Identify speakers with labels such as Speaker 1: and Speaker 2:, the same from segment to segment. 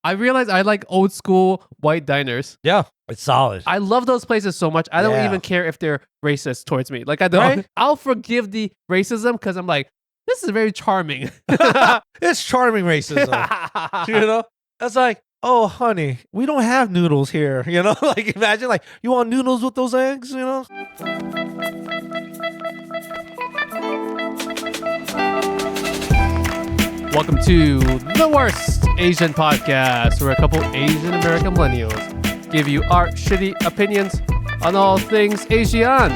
Speaker 1: I realized I like old school white diners.
Speaker 2: Yeah, it's solid.
Speaker 1: I love those places so much. I don't even care if they're racist towards me. Like I don't.
Speaker 2: Right?
Speaker 1: I'll forgive the racism because I'm like, this is very charming.
Speaker 2: It's charming racism. You know, it's like, oh, honey, we don't have noodles here. You know, like imagine like you want noodles with those eggs. You know.
Speaker 1: Welcome to the worst Asian podcast, where a couple Asian American millennials give you our shitty opinions on all things Asian.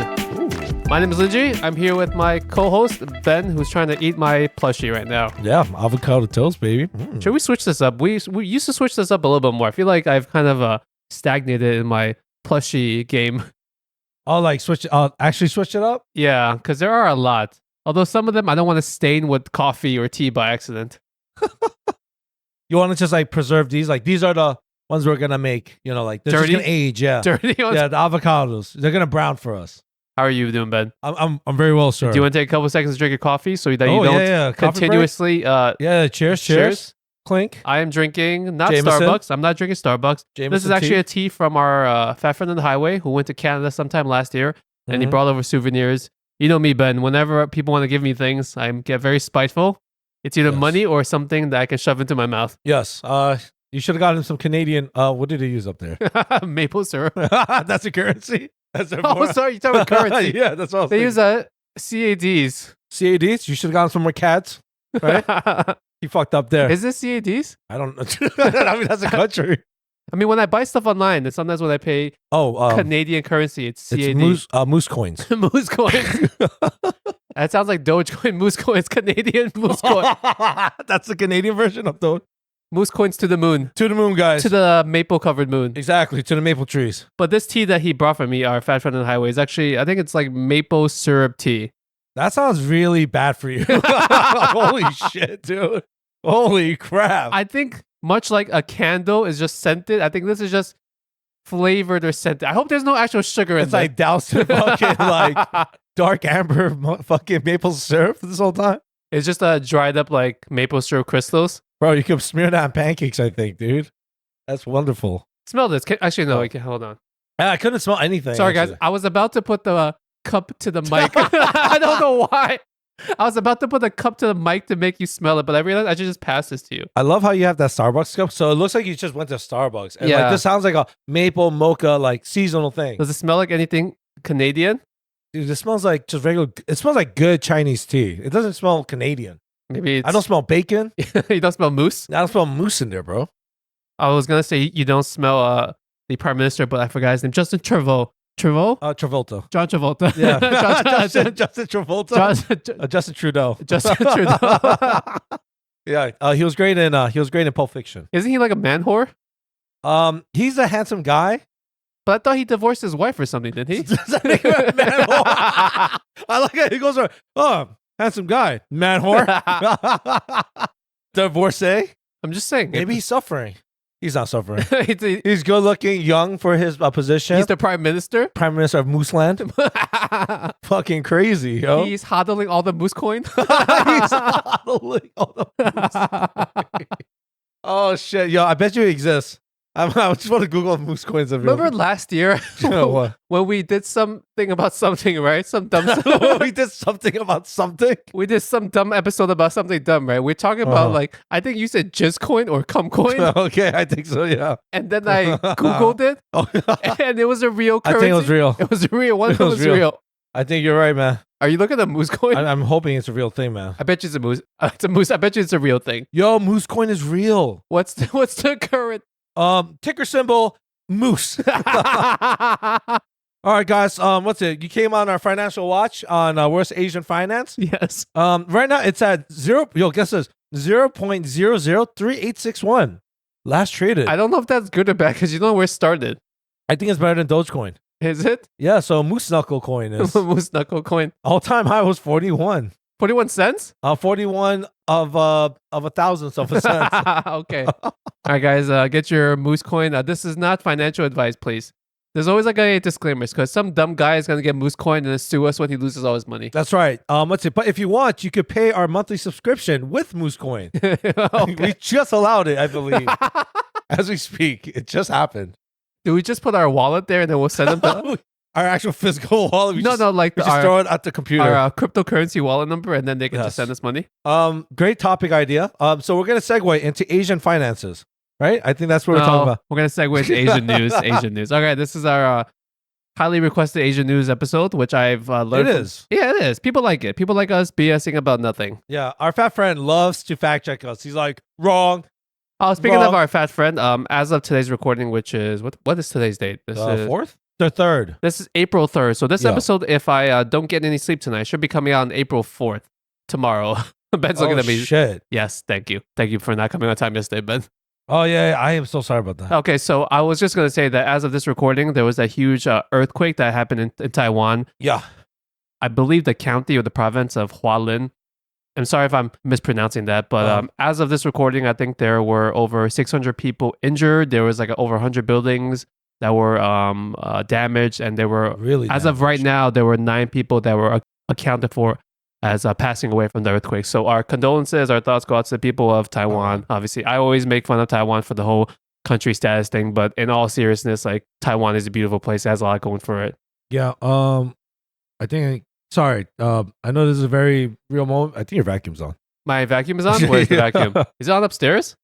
Speaker 1: My name is Lingjie. I'm here with my co-host Ben, who's trying to eat my plushie right now.
Speaker 2: Yeah, avocado toast, baby.
Speaker 1: Should we switch this up? We used to switch this up a little bit more. I feel like I've kind of stagnated in my plushie game.
Speaker 2: Oh, like actually switch it up?
Speaker 1: Yeah, because there are a lot. Although some of them I don't want to stain with coffee or tea by accident.
Speaker 2: You want to just like preserve these? Like these are the ones we're gonna make. You know, like they're just
Speaker 1: Dirty?
Speaker 2: gonna age. Yeah,
Speaker 1: Dirty ones?
Speaker 2: yeah. The avocados, they're gonna brown for us.
Speaker 1: How are you doing, Ben?
Speaker 2: I'm very well, sir.
Speaker 1: Do you want to take a couple seconds to drink your coffee so that you don't
Speaker 2: Coffee break?
Speaker 1: continuously...
Speaker 2: Yeah, cheers. Clink.
Speaker 1: I am drinking not
Speaker 2: Jameson.
Speaker 1: Starbucks. I'm not drinking Starbucks. This is
Speaker 2: Jameson
Speaker 1: actually
Speaker 2: tea.
Speaker 1: a tea from our fat friend on the highway who went to Canada sometime last year, and he
Speaker 2: Mhm.
Speaker 1: brought over souvenirs. You know me, Ben. Whenever people want to give me things, I get very spiteful. It's either
Speaker 2: Yes.
Speaker 1: money or something that I can shove into my mouth.
Speaker 2: Yes. You should have gotten some Canadian. What did they use up there?
Speaker 1: Maple syrup.
Speaker 2: That's a currency. That's a
Speaker 1: Oh, sorry, you're talking about currency.
Speaker 2: Yeah, that's all.
Speaker 1: They use CADs.
Speaker 2: CADs. You should have gotten some more cats. Right? He fucked up there.
Speaker 1: Is this CADs?
Speaker 2: I don't know. I mean, that's a country.
Speaker 1: I mean, when I buy stuff online, and sometimes when I pay Canadian currency, it's CAD.
Speaker 2: it's moose coins.
Speaker 1: Moose coins. That sounds like Dogecoin. Moose coins. Canadian moose coin.
Speaker 2: That's the Canadian version of the
Speaker 1: Moose coins to the moon.
Speaker 2: to the moon, guys.
Speaker 1: To the maple covered moon.
Speaker 2: Exactly, to the maple trees.
Speaker 1: But this tea that he brought for me, our fat friend on the highway, is actually, I think it's like maple syrup tea.
Speaker 2: That sounds really bad for you. Holy shit, dude. Holy crap.
Speaker 1: I think much like a candle is just scented, I think this is just flavored or scented. I hope there's no actual sugar in
Speaker 2: It's
Speaker 1: there.
Speaker 2: like doused in fucking like dark amber fucking maple syrup this whole time.
Speaker 1: It's just dried up like maple syrup crystals.
Speaker 2: Bro, you can smear that on pancakes, I think, dude. That's wonderful.
Speaker 1: Smell this. Actually, no, hold on.
Speaker 2: I couldn't smell anything.
Speaker 1: Sorry, guys.
Speaker 2: actually.
Speaker 1: I was about to put the cup to the mic. I don't know why. I was about to put the cup to the mic to make you smell it, but I realized I should just pass this to you.
Speaker 2: I love how you have that Starbucks cup. So it looks like you just went to Starbucks. And
Speaker 1: Yeah.
Speaker 2: like this sounds like a maple mocha like seasonal thing.
Speaker 1: Does it smell like anything Canadian?
Speaker 2: Dude, it smells like just regular. It smells like good Chinese tea. It doesn't smell Canadian.
Speaker 1: Maybe it's...
Speaker 2: I don't smell bacon.
Speaker 1: You don't smell moose?
Speaker 2: I don't smell moose in there, bro.
Speaker 1: I was going to say you don't smell the prime minister, but I forgot his name. Justin Trudeau.
Speaker 2: Travolta.
Speaker 1: John Travolta.
Speaker 2: Yeah.
Speaker 1: Justin
Speaker 2: Justin Travolta. Justin Trudeau.
Speaker 1: Justin Trudeau.
Speaker 2: Yeah. He was great in Pulp Fiction.
Speaker 1: Isn't he like a man whore?
Speaker 2: He's a handsome guy.
Speaker 1: But I thought he divorced his wife or something, didn't he?
Speaker 2: Does that make him a man whore? I like it. He goes, oh, handsome guy, man whore. Divorcee.
Speaker 1: I'm just saying.
Speaker 2: Maybe he's suffering. He's not suffering.
Speaker 1: he's
Speaker 2: He's good looking, young for his position.
Speaker 1: the prime minister.
Speaker 2: Prime Minister of Mooseland. Fucking crazy, yo.
Speaker 1: He's hodling all the moose coin.
Speaker 2: He's hodling all the moose. Oh shit, yo! I bet you exist. I just want to Google if moose coins are real.
Speaker 1: Remember last year
Speaker 2: What?
Speaker 1: when we did something about something, right? Some dumb stuff.
Speaker 2: We did something about something.
Speaker 1: We did some dumb episode about something dumb, right? We're talking about like, I think you said jizz coin or cum coin.
Speaker 2: Okay, I think so. Yeah.
Speaker 1: And then I Googled it
Speaker 2: Oh,
Speaker 1: and it was a real
Speaker 2: I
Speaker 1: currency.
Speaker 2: think it was real.
Speaker 1: It was real. One of
Speaker 2: It
Speaker 1: them
Speaker 2: was
Speaker 1: was
Speaker 2: real.
Speaker 1: real.
Speaker 2: I think you're right, man.
Speaker 1: Are you looking at moose coin?
Speaker 2: I'm hoping it's a real thing, man.
Speaker 1: I bet you it's a moose. It's a moose. I bet you it's a real thing.
Speaker 2: Yo, moose coin is real.
Speaker 1: What's the current?
Speaker 2: Ticker symbol moose. All right, guys. What's it? You came on our financial watch on worst Asian finance.
Speaker 1: Yes.
Speaker 2: Right now it's at zero. Yo, guess this 0.003861. Last traded.
Speaker 1: I don't know if that's good or bad because you know where it started.
Speaker 2: I think it's better than Dogecoin.
Speaker 1: Is it?
Speaker 2: Yeah, so Moose Knuckle coin is
Speaker 1: Moose knuckle coin.
Speaker 2: all-time high was 41.
Speaker 1: 41 cents?
Speaker 2: 41 of a thousandth of a cent.
Speaker 1: Okay. All right, guys, get your moose coin. This is not financial advice, please. There's always like a disclaimer because some dumb guy is going to get moose coin and then sue us when he loses all his money.
Speaker 2: That's right. Let's see. But if you want, you could pay our monthly subscription with Moose Coin.
Speaker 1: Okay.
Speaker 2: We just allowed it, I believe. as we speak. It just happened.
Speaker 1: Do we just put our wallet there and then we'll send them to
Speaker 2: Our actual physical wallet. We just
Speaker 1: our,
Speaker 2: throw it at the computer.
Speaker 1: our cryptocurrency wallet number, and then they can just send us money.
Speaker 2: Great topic idea. So we're gonna segue into Asian finances, right? I think that's what we're talking about.
Speaker 1: We're gonna segue into Asian news. Asian news. Okay, this is our highly requested Asian news episode, which I've learned.
Speaker 2: It is.
Speaker 1: Yeah, it is. People like it. People like us BSing about nothing.
Speaker 2: Yeah, our fat friend loves to fact check us. He's like, wrong.
Speaker 1: Oh, speaking of our fat friend, as of today's recording, which is what is today's date? This is
Speaker 2: 4th? The 3rd.
Speaker 1: This is April 3rd. So this episode, if I don't get any sleep tonight, should be coming out on April 4th, tomorrow. Ben's looking at me.
Speaker 2: Shit.
Speaker 1: Yes, thank you. Thank you for not coming on time yesterday, Ben.
Speaker 2: Oh, yeah, I am so sorry about that.
Speaker 1: Okay, so I was just going to say that as of this recording, there was a huge earthquake that happened in Taiwan.
Speaker 2: Yeah.
Speaker 1: I believe the county or the province of Hualien. I'm sorry if I'm mispronouncing that, but as of this recording, I think there were over 600 people injured. There was like over 100 buildings that were damaged, and there were
Speaker 2: really
Speaker 1: as of right now there were 9 people that were accounted for as passing away from the earthquake. So our condolences, our thoughts go out to the people of Taiwan. Obviously, I always make fun of Taiwan for the whole country status thing, but in all seriousness, like Taiwan is a beautiful place. It has a lot going for it.
Speaker 2: Yeah. I think. Sorry. I know this is a very real moment. I think your vacuum's on.
Speaker 1: My vacuum is on. Where's the vacuum? Is it on upstairs?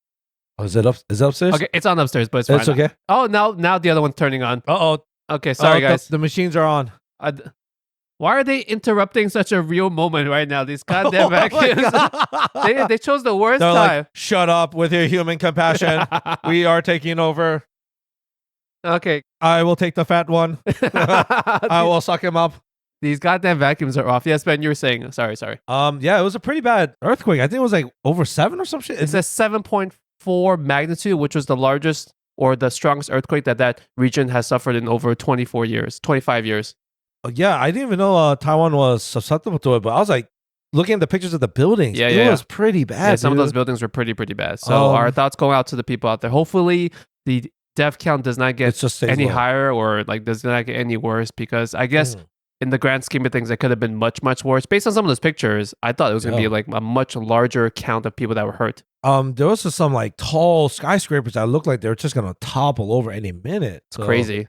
Speaker 2: Oh, is it up? Is it upstairs?
Speaker 1: Okay, it's on upstairs, but it's fine.
Speaker 2: It's okay.
Speaker 1: Oh, now the other one's turning on.
Speaker 2: Uh oh.
Speaker 1: Okay, sorry guys.
Speaker 2: The machines are on.
Speaker 1: Why are they interrupting such a real moment right now? These goddamn vacuums. they chose the worst
Speaker 2: They're
Speaker 1: time.
Speaker 2: Like, shut up with your human compassion. We are taking over.
Speaker 1: Okay.
Speaker 2: I will take the fat one. I will suck him up.
Speaker 1: These goddamn vacuums are off. Yes, Ben, you were saying. Sorry.
Speaker 2: Yeah, it was a pretty bad earthquake. I think it was like over 7 or some shit.
Speaker 1: It's a 7.4 magnitude, which was the largest or the strongest earthquake that region has suffered in over 25 years.
Speaker 2: Yeah, I didn't even know Taiwan was susceptible to it, but I was like looking at the pictures of the buildings. It was pretty bad.
Speaker 1: Yeah, some of those buildings were pretty bad. So our thoughts go out to the people out there. Hopefully the death count does not get any higher or like does not get any worse, because I guess in the grand scheme of things, it could have been much worse. Based on some of those pictures, I thought it was going to be like a much larger count of people that were hurt.
Speaker 2: There was just some like tall skyscrapers that looked like they were just going to topple over any minute.
Speaker 1: It's crazy.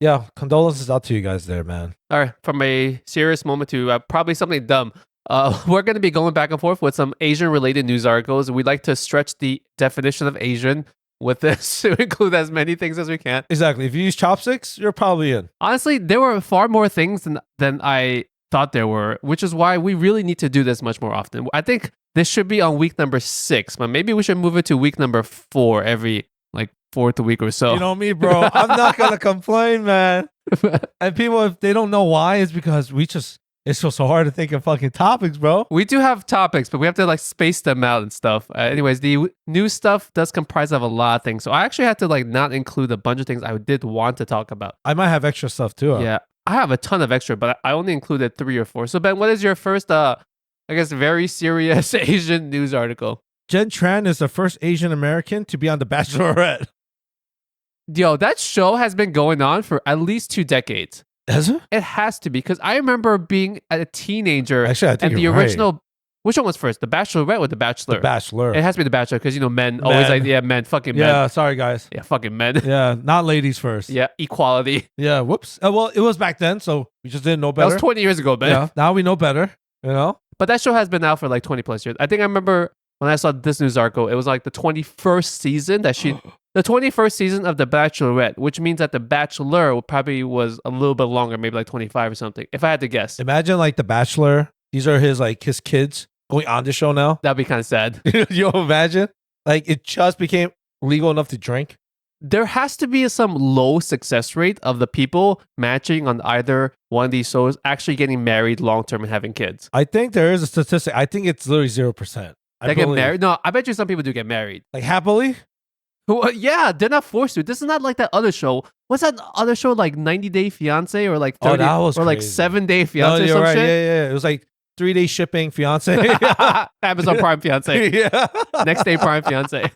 Speaker 2: Yeah, condolences out to you guys there, man.
Speaker 1: All right, from a serious moment to probably something dumb. We're going to be going back and forth with some Asian-related news articles. We'd like to stretch the definition of Asian with this to include as many things as we can.
Speaker 2: Exactly. If you use chopsticks, you're probably in.
Speaker 1: Honestly, there were far more things than I thought there were, which is why we really need to do this much more often. I think this should be on week number 6, but maybe we should move it to week number 4 every like 4th week or so.
Speaker 2: You know me, bro. I'm not going to complain, man. And people, if they don't know why, it's because it's so hard to think of fucking topics, bro.
Speaker 1: We do have topics, but we have to like space them out and stuff. Anyways, the new stuff does comprise of a lot of things. So I actually had to like not include a bunch of things I did want to talk about.
Speaker 2: I might have extra stuff too.
Speaker 1: Yeah, I have a ton of extra, but I only included 3 or 4. So Ben, what is your first, I guess, very serious Asian news article?
Speaker 2: TRAN is the first Asian American to be on The Bachelorette.
Speaker 1: Yo, that show has been going on for at least 2 decades.
Speaker 2: Has it?
Speaker 1: It has to be, because I remember being a teenager.
Speaker 2: Actually, I think
Speaker 1: and the
Speaker 2: you're
Speaker 1: original. Right. Which one was first, The Bachelorette or The Bachelor?
Speaker 2: The Bachelor.
Speaker 1: It has to be The Bachelor, because men always like men, fucking men.
Speaker 2: Yeah, sorry guys.
Speaker 1: Yeah, fucking men.
Speaker 2: Yeah, not ladies first.
Speaker 1: Yeah, equality.
Speaker 2: Yeah, whoops. Well, it was back then, so we just didn't know better.
Speaker 1: That was 20 years ago, man.
Speaker 2: Yeah, now we know better. You know.
Speaker 1: But that show has been out for like 20 plus years. I think I remember when I saw this news article, it was like the 21st season the 21st season of The Bachelorette, which means that The Bachelor probably was a little bit longer, maybe like 25 or something, if I had to guess.
Speaker 2: Imagine like The Bachelor. These are his kids going on the show now.
Speaker 1: That'd be kind of sad.
Speaker 2: You imagine? Like it just became legal enough to drink.
Speaker 1: There has to be some low success rate of the people matching on either one of these shows actually getting married long term and having kids.
Speaker 2: I think there is a statistic. I think it's literally 0%.
Speaker 1: They get married? No, I bet you some people do get married.
Speaker 2: Like happily?
Speaker 1: Yeah, they're not forced to. This is not like that other show. What's that other show, like 90 Day Fiance or like 30 or like 7 Day Fiance or some shit?
Speaker 2: Yeah. It was like 3-day shipping fiance.
Speaker 1: Amazon Prime Fiance.
Speaker 2: Yeah.
Speaker 1: Next day Prime Fiance.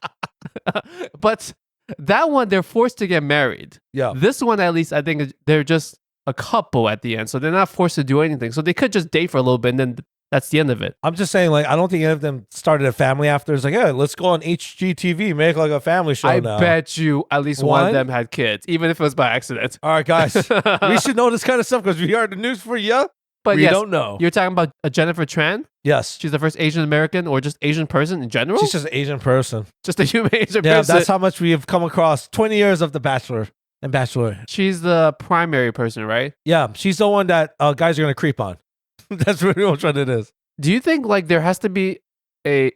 Speaker 1: But that one, they're forced to get married.
Speaker 2: Yeah.
Speaker 1: This one, at least, I think they're just a couple at the end. So they're not forced to do anything. So they could just date for a little bit and then That's the end of it.
Speaker 2: I'm just saying, like, I don't think any of them started a family after. It's like, yeah, let's go on HGTV, make like a family show
Speaker 1: I
Speaker 2: now.
Speaker 1: bet you at least one of them had kids, even if it was by accident.
Speaker 2: All right, guys, we should know this kind of stuff because we are the news for you.
Speaker 1: But
Speaker 2: we
Speaker 1: yes,
Speaker 2: don't know.
Speaker 1: You're talking about Jennifer Tran?
Speaker 2: Yes.
Speaker 1: She's the first Asian American or just Asian person in general?
Speaker 2: She's just an Asian person.
Speaker 1: Just a human Asian
Speaker 2: Yeah,
Speaker 1: person.
Speaker 2: that's how much we have come across. 20 years of The Bachelor and Bachelorette.
Speaker 1: She's the primary person, right?
Speaker 2: Yeah, she's the one that guys are going to creep on. That's really what it is.
Speaker 1: Do you think like there has to be at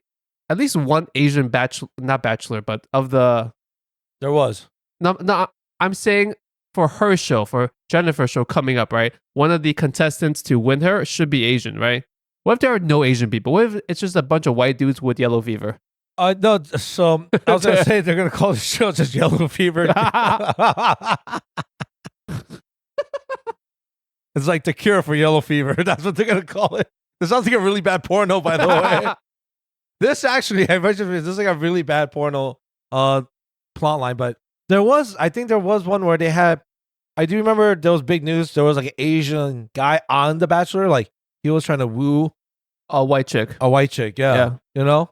Speaker 1: least one Asian not bachelor, but of the...
Speaker 2: There was.
Speaker 1: No, I'm saying for her show, for Jennifer's show coming up, right? One of the contestants to win her should be Asian, right? What if there are no Asian people? What if it's just a bunch of white dudes with yellow fever?
Speaker 2: No, so I was going to say they're going to call the show just Yellow Fever. It's like the cure for yellow fever. That's what they're going to call it. This sounds like a really bad porno, by the way. This actually, I mentioned this is like a really bad porno plot line, but I think there was one where they had, I do remember there was big news. There was like an Asian guy on The Bachelor. Like he was trying to woo
Speaker 1: a white chick.
Speaker 2: Yeah. You know?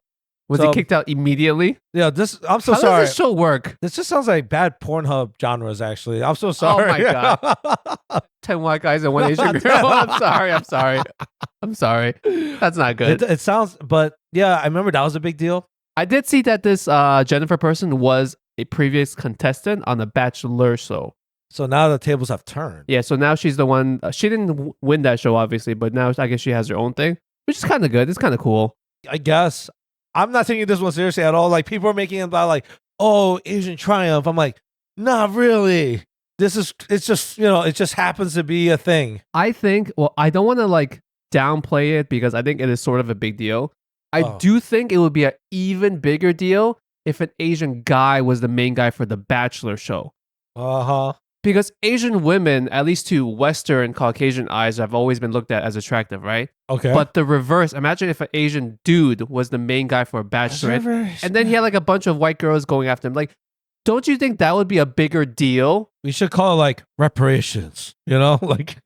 Speaker 1: Was he kicked out immediately?
Speaker 2: Yeah, I'm so
Speaker 1: How
Speaker 2: sorry.
Speaker 1: How does this show work?
Speaker 2: This just sounds like bad Pornhub genres, actually. I'm so sorry.
Speaker 1: Oh my God. 10 white guys and 1 Asian girl. I'm sorry. That's not good.
Speaker 2: It sounds, but yeah, I remember that was a big deal.
Speaker 1: I did see that this Jennifer person was a previous contestant on the Bachelor show.
Speaker 2: So now the tables have turned.
Speaker 1: Yeah, so now she's the one. She didn't win that show, obviously, but now I guess she has her own thing, which is kind of good. It's kind of cool.
Speaker 2: I guess. I'm not taking this one seriously at all. Like, people are making it about, like, oh, Asian triumph. I'm like, not really. It's just, it just happens to be a thing.
Speaker 1: I think, well, I don't want to, like, downplay it because I think it is sort of a big deal. I do think it would be an even bigger deal if an Asian guy was the main guy for the Bachelor show.
Speaker 2: Uh-huh.
Speaker 1: Because Asian women, at least to Western Caucasian eyes, have always been looked at as attractive, right?
Speaker 2: Okay.
Speaker 1: But the reverse, imagine if an Asian dude was the main guy for a Bachelorette, and then he had like a bunch of white girls going after him. Like, don't you think that would be a bigger deal?
Speaker 2: We should call it like reparations, like.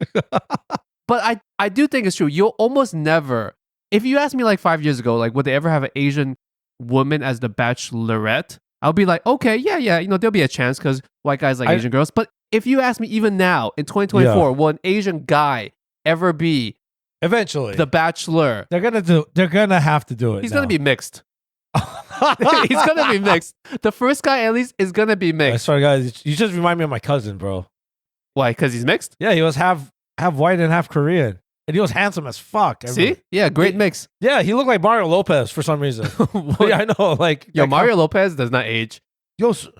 Speaker 1: But I do think it's true. You'll almost never, if you asked me like 5 years ago, like, would they ever have an Asian woman as the Bachelorette? I'll be like, okay, yeah, there'll be a chance because white guys like Asian girls. But if you ask me even now, in 2024, will an Asian guy ever be
Speaker 2: eventually
Speaker 1: the Bachelor?
Speaker 2: They're gonna have to do it.
Speaker 1: He's gonna be mixed. He's gonna be mixed. The first guy at least is gonna be mixed.
Speaker 2: Sorry, guys, you just remind me of my cousin, bro.
Speaker 1: Why? Because he's mixed?
Speaker 2: Yeah, he was half white and half Korean. And he was handsome as fuck.
Speaker 1: See? Yeah, great mix.
Speaker 2: Yeah, he looked like Mario Lopez for some reason. Yeah, I know. Like,
Speaker 1: Mario Lopez does not age.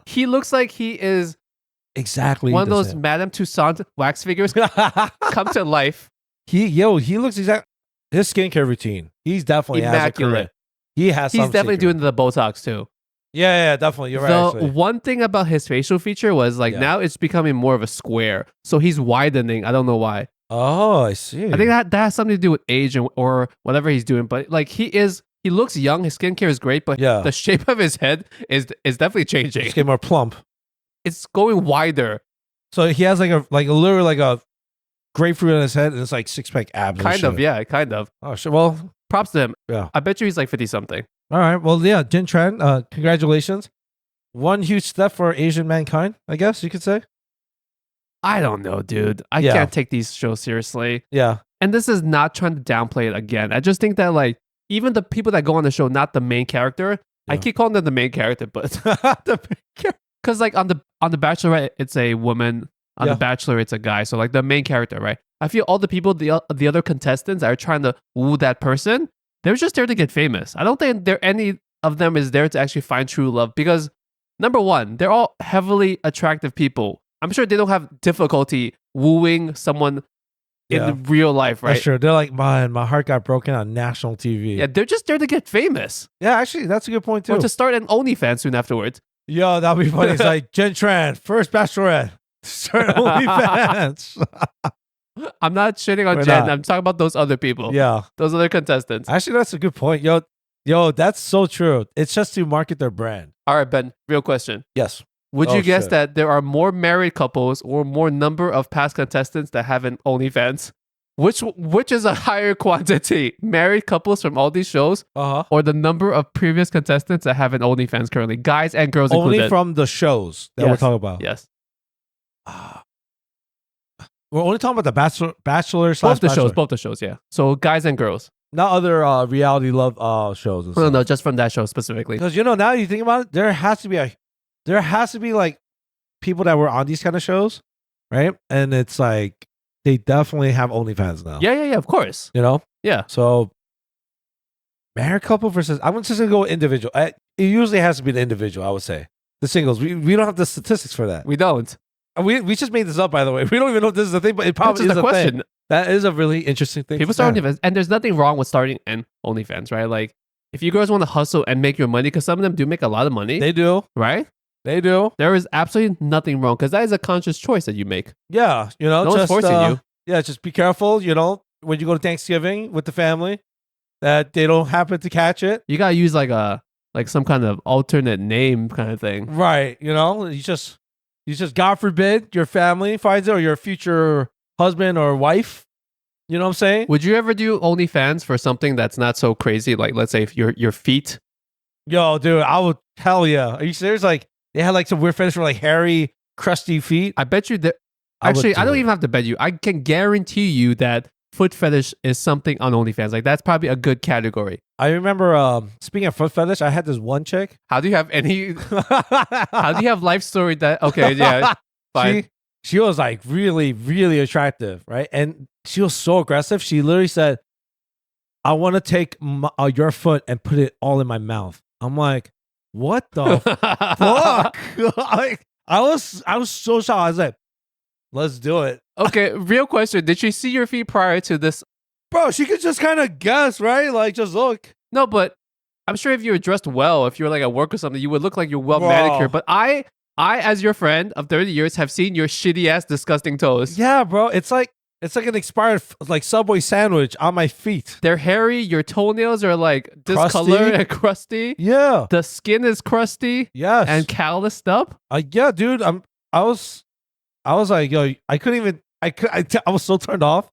Speaker 1: He looks like he is
Speaker 2: exactly
Speaker 1: one of those Madame Tussauds wax figures come to life.
Speaker 2: He looks exact. His skincare routine. He's definitely
Speaker 1: immaculate.
Speaker 2: He's
Speaker 1: definitely doing the Botox too.
Speaker 2: Yeah, definitely. You're right.
Speaker 1: The one thing about his facial feature was like now it's becoming more of a square. So he's widening. I don't know why.
Speaker 2: Oh, I see.
Speaker 1: I think that has something to do with age or whatever he's doing. But like he looks young. His skincare is great, but the shape of his head is definitely changing.
Speaker 2: It's getting more plump.
Speaker 1: It's going wider.
Speaker 2: So he has literally like a grapefruit on his head, and it's like 6-pack abs.
Speaker 1: Kind of.
Speaker 2: Oh shit. Well,
Speaker 1: props to him.
Speaker 2: Yeah.
Speaker 1: I bet you he's like 50 something.
Speaker 2: All right. Well, yeah, JENN TRAN, congratulations. One huge step for Asian mankind, I guess you could say.
Speaker 1: I don't know, dude. I can't take these shows seriously.
Speaker 2: Yeah.
Speaker 1: And this is not trying to downplay it again. I just think that like even the people that go on the show, not the main character. I keep calling them the main character, but because like on the Bachelorette, it's a woman. On the Bachelor, it's a guy. So like the main character, right? I feel all the people, the other contestants that are trying to woo that person, they're just there to get famous. I don't think any of them is there to actually find true love because number one, they're all heavily attractive people. I'm sure they don't have difficulty wooing someone in real life, right?
Speaker 2: That's true. They're like, man, my heart got broken on national TV.
Speaker 1: Yeah, they're just there to get famous.
Speaker 2: Yeah, actually, that's a good point too.
Speaker 1: Or to start an OnlyFans soon afterwards.
Speaker 2: Yo, that'd be funny. It's like JENN TRAN, first Bachelorette, start OnlyFans.
Speaker 1: I'm not shitting on JENN. I'm talking about those other people.
Speaker 2: Yeah.
Speaker 1: Those other contestants.
Speaker 2: Actually, that's a good point. Yo, that's so true. It's just to market their brand.
Speaker 1: All right, Ben, real question.
Speaker 2: Yes.
Speaker 1: Would you guess that there are more married couples or more number of past contestants that have an OnlyFans? Which is a higher quantity? Married couples from all these shows,
Speaker 2: Uh-huh.
Speaker 1: or the number of previous contestants that have an OnlyFans currently, guys and girls
Speaker 2: Only
Speaker 1: included.
Speaker 2: from the shows that we're
Speaker 1: Yes.
Speaker 2: talking about.
Speaker 1: Yes,
Speaker 2: We're only talking about the Bachelor
Speaker 1: both
Speaker 2: slash
Speaker 1: the
Speaker 2: Bachelor.
Speaker 1: shows, both the shows. Yeah, so guys and girls.
Speaker 2: Not other reality love shows. And
Speaker 1: No,
Speaker 2: stuff.
Speaker 1: no, just from that show specifically.
Speaker 2: Because now you think about it, there has to be like people that were on these kind of shows, right? And it's like they definitely have OnlyFans now.
Speaker 1: Yeah, of course.
Speaker 2: You know?
Speaker 1: Yeah.
Speaker 2: So married couple versus I'm just gonna go individual. It usually has to be the individual, I would say. The singles. We don't have the statistics for that.
Speaker 1: We don't.
Speaker 2: We just made this up, by the way. We don't even know if this is a thing, but it probably
Speaker 1: That's
Speaker 2: is
Speaker 1: just
Speaker 2: a
Speaker 1: a
Speaker 2: thing.
Speaker 1: question.
Speaker 2: That is a really interesting thing.
Speaker 1: People start OnlyFans, and there's nothing wrong with starting an OnlyFans, right? Like, if you girls want to hustle and make your money, because some of them do make a lot of money,
Speaker 2: They do.
Speaker 1: right?
Speaker 2: They do.
Speaker 1: There is absolutely nothing wrong, because that is a conscious choice that you make.
Speaker 2: Yeah.
Speaker 1: No one's forcing you.
Speaker 2: Yeah, just be careful, when you go to Thanksgiving with the family, that they don't happen to catch it.
Speaker 1: You gotta use like some kind of alternate name kind of thing.
Speaker 2: Right. You just God forbid your family finds it or your future husband or wife. You know what I'm saying?
Speaker 1: Would you ever do OnlyFans for something that's not so crazy? Like, let's say if your feet.
Speaker 2: Yo, dude, I would hell yeah. Are you serious? Like they had like some weird fetish for like hairy, crusty feet.
Speaker 1: I bet you that.
Speaker 2: I would
Speaker 1: Actually, I
Speaker 2: do
Speaker 1: don't
Speaker 2: it.
Speaker 1: even have to bet you. I can guarantee you that foot fetish is something on OnlyFans. Like, that's probably a good category.
Speaker 2: I remember speaking of foot fetish, I had this one chick.
Speaker 1: How do you have any? How do you have life story that? Okay, yeah, fine.
Speaker 2: She was like really, really attractive, right? And she was so aggressive. She literally said, "I want to take your foot and put it all in my mouth." I'm like, "What the fuck?" Like, I was so shocked. I was like, "Let's do it."
Speaker 1: Okay, real question. Did she see your feet prior to this?
Speaker 2: Bro, she could just kind of guess, right? Like, just look.
Speaker 1: No, but I'm sure if you were dressed well, if you were like at work or something, you would look like you're well
Speaker 2: Bro.
Speaker 1: manicured. But I, as your friend of 30 years, have seen your shitty ass, disgusting toes.
Speaker 2: Yeah, bro. It's like an expired like Subway sandwich on my feet.
Speaker 1: They're hairy. Your toenails are like discolored and crusty.
Speaker 2: Yeah.
Speaker 1: The skin is crusty
Speaker 2: Yes.
Speaker 1: and calloused up.
Speaker 2: Yeah, dude. I was like, yo, I couldn't even. I was so turned off.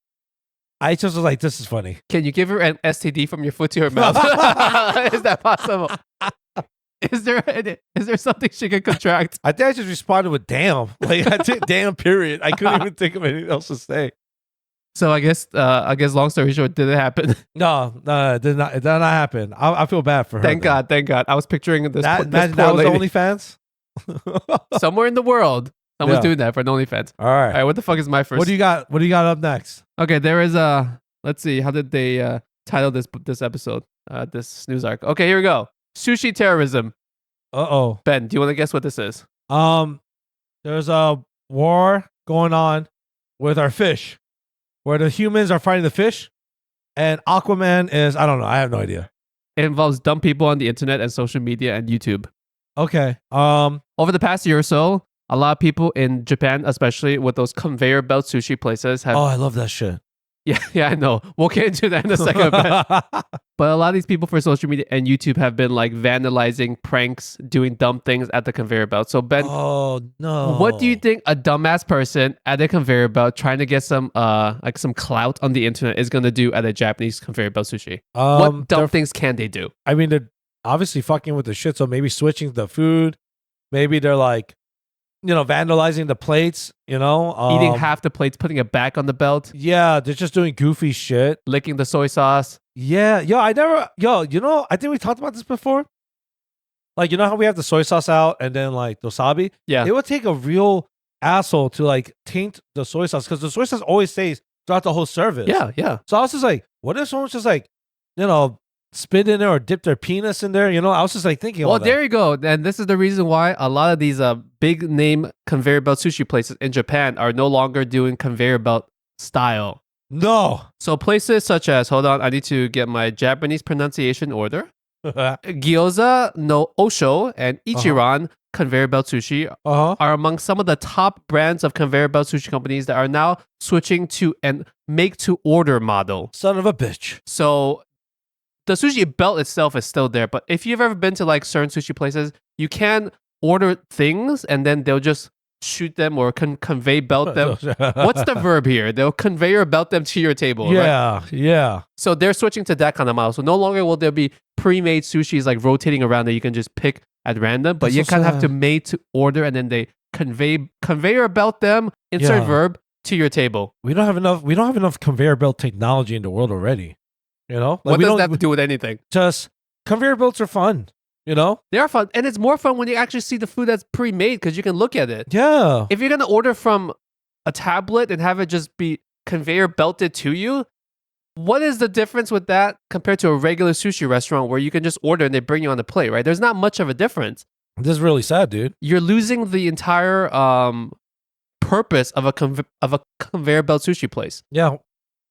Speaker 2: I just was like, this is funny.
Speaker 1: Can you give her an STD from your foot to her mouth? Is that possible? Is there something she can contract?
Speaker 2: I think I just responded with "damn." Like I did "damn" period. I couldn't even think of anything else to say.
Speaker 1: So I guess long story short, did it happen?
Speaker 2: No, it did not happen. I feel bad for her.
Speaker 1: Thank
Speaker 2: though.
Speaker 1: God. I was picturing this.
Speaker 2: Imagine
Speaker 1: poor
Speaker 2: that was
Speaker 1: lady.
Speaker 2: OnlyFans.
Speaker 1: Somewhere in the world, someone's
Speaker 2: Yeah.
Speaker 1: doing that for an OnlyFans.
Speaker 2: All right.
Speaker 1: All right, what the fuck is my first?
Speaker 2: What do you got? What do you got up next?
Speaker 1: Okay, there is let's see, how did they title this episode? This news arc. Okay, here we go. Sushi terrorism.
Speaker 2: Oh.
Speaker 1: Ben, do you want to guess what this is?
Speaker 2: There's a war going on with our fish, where the humans are fighting the fish, and Aquaman is I don't know. I have no idea.
Speaker 1: It involves dumb people on the internet and social media and YouTube.
Speaker 2: Okay.
Speaker 1: Over the past year or so, a lot of people in Japan, especially with those conveyor belt sushi places, have.
Speaker 2: Oh, I love that shit.
Speaker 1: Yeah, I know. We'll get into that in a second. But a lot of these people for social media and YouTube have been like vandalizing, pranks, doing dumb things at the conveyor belt. So Ben,
Speaker 2: Oh no.
Speaker 1: what do you think a dumbass person at a conveyor belt trying to get some clout on the internet is gonna do at a Japanese conveyor belt sushi? What dumb things can they do?
Speaker 2: I mean, they're obviously fucking with the shit. So maybe switching the food. Maybe they're like, vandalizing the plates.
Speaker 1: Eating half the plates, putting it back on the belt,
Speaker 2: Yeah, they're just doing goofy shit.
Speaker 1: licking the soy sauce.
Speaker 2: Yeah, I think we talked about this before. Like, how we have the soy sauce out and then like the wasabi?
Speaker 1: Yeah.
Speaker 2: It would take a real asshole to like taint the soy sauce because the soy sauce always stays throughout the whole service.
Speaker 1: Yeah.
Speaker 2: So I was just like, what if someone's just like, spit in there or dip their penis in there? I was just like thinking
Speaker 1: Well,
Speaker 2: about
Speaker 1: there you go. And this is the reason why a lot of these big name conveyor belt sushi places in Japan are no longer doing conveyor belt style.
Speaker 2: No.
Speaker 1: So places such as, hold on, I need to get my Japanese pronunciation order. Gyoza no Osho and Ichiran conveyor belt sushi
Speaker 2: Uh-huh.
Speaker 1: are among some of the top brands of conveyor belt sushi companies that are now switching to an make to order model.
Speaker 2: Son of a bitch.
Speaker 1: So the sushi belt itself is still there, but if you've ever been to like certain sushi places, you can order things and then they'll just shoot them or convey belt them. What's the verb here? They'll conveyor belt them to your table. Right?
Speaker 2: Yeah.
Speaker 1: So they're switching to that kind of model. So no longer will there be pre-made sushis like rotating around that you can just pick at random, but
Speaker 2: That's
Speaker 1: you
Speaker 2: so
Speaker 1: kind of have to
Speaker 2: sad.
Speaker 1: made to order, and then they conveyor belt them, insert
Speaker 2: Yeah.
Speaker 1: verb, to your table.
Speaker 2: We don't have enough conveyor belt technology in the world already. You know?
Speaker 1: What
Speaker 2: we
Speaker 1: does
Speaker 2: don't-
Speaker 1: that have to do with anything?
Speaker 2: Just conveyor belts are fun. You know?
Speaker 1: They are fun, and it's more fun when you actually see the food that's pre-made because you can look at it.
Speaker 2: Yeah.
Speaker 1: If you're gonna order from a tablet and have it just be conveyor belted to you, what is the difference with that compared to a regular sushi restaurant where you can just order and they bring you on the plate, right? There's not much of a difference.
Speaker 2: This is really sad, dude.
Speaker 1: You're losing the entire purpose of a conveyor belt sushi place.
Speaker 2: Yeah.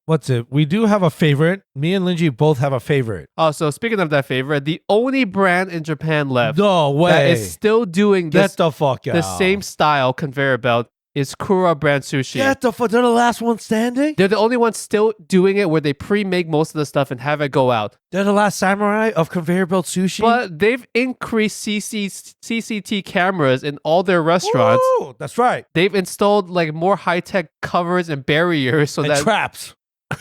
Speaker 2: What's it? We do have a favorite. Me and Lingjie both have a favorite.
Speaker 1: Oh, so speaking of that favorite, the only brand in Japan left
Speaker 2: No way.
Speaker 1: that is still doing
Speaker 2: Get
Speaker 1: this,
Speaker 2: the fuck out.
Speaker 1: the same style conveyor belt is Kura brand sushi.
Speaker 2: Get the fuck. They're the last one standing?
Speaker 1: They're the only ones still doing it where they pre-make most of the stuff and have it go out.
Speaker 2: They're the last samurai of conveyor belt sushi?
Speaker 1: But they've increased CCT cameras in all their restaurants.
Speaker 2: Woo! That's right.
Speaker 1: They've installed like more high-tech covers and barriers so
Speaker 2: And
Speaker 1: that
Speaker 2: traps.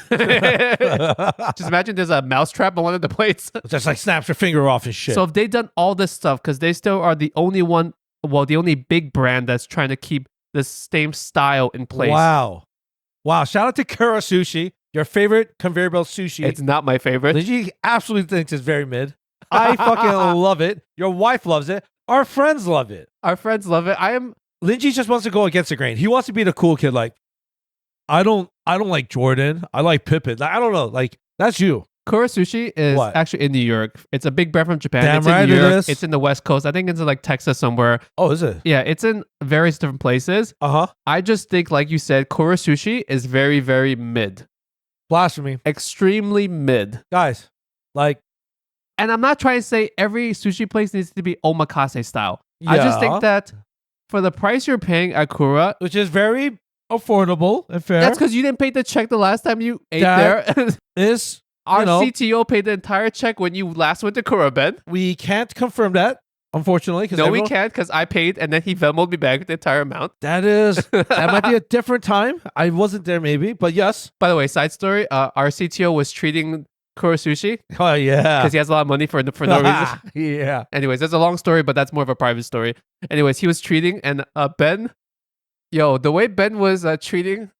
Speaker 1: just imagine there's a mouse trap on one of the plates.
Speaker 2: Just like snaps your finger off and shit.
Speaker 1: So if they've done all this stuff, because they still are the only one, well, the only big brand that's trying to keep the same style in place.
Speaker 2: Wow. Shout out to Kura Sushi, your favorite conveyor belt sushi.
Speaker 1: It's not my favorite.
Speaker 2: Lingjie absolutely thinks it's very mid. I fucking love it. Your wife loves it. Our friends love it.
Speaker 1: Our friends love it.
Speaker 2: Lingjie just wants to go against the grain. He wants to be the cool kid. Like, I don't like Jordan. I like Pippen. Like, I don't know. Like, that's you.
Speaker 1: Kura Sushi is
Speaker 2: What?
Speaker 1: actually in New York. It's a big brand from Japan.
Speaker 2: Damn
Speaker 1: it's
Speaker 2: right
Speaker 1: in New
Speaker 2: it
Speaker 1: York.
Speaker 2: is.
Speaker 1: It's in the West Coast. I think it's in like Texas somewhere.
Speaker 2: Oh, is it?
Speaker 1: Yeah, it's in various different places.
Speaker 2: Uh-huh.
Speaker 1: I just think, like you said, Kura Sushi is very, very mid.
Speaker 2: Blasphemy.
Speaker 1: Extremely mid.
Speaker 2: Guys, like,
Speaker 1: And I'm not trying to say every sushi place needs to be omakase style. I just think that for the price you're paying at Kura,
Speaker 2: which is very affordable and fair.
Speaker 1: that's because you didn't pay the check the last time you ate
Speaker 2: That
Speaker 1: there.
Speaker 2: is,
Speaker 1: Our
Speaker 2: you know,
Speaker 1: CTO paid the entire check when you last went to Kura, Ben.
Speaker 2: we can't confirm that, unfortunately.
Speaker 1: No, we can't because I paid and then he Venmoed me back the entire amount.
Speaker 2: That might be a different time. I wasn't there maybe, but yes.
Speaker 1: By the way, side story, our CTO was treating Kura Sushi
Speaker 2: Oh, yeah.
Speaker 1: because he has a lot of money for no reason.
Speaker 2: Yeah.
Speaker 1: Anyways, that's a long story, but that's more of a private story. Anyways, he was treating, and Ben, the way Ben was treating,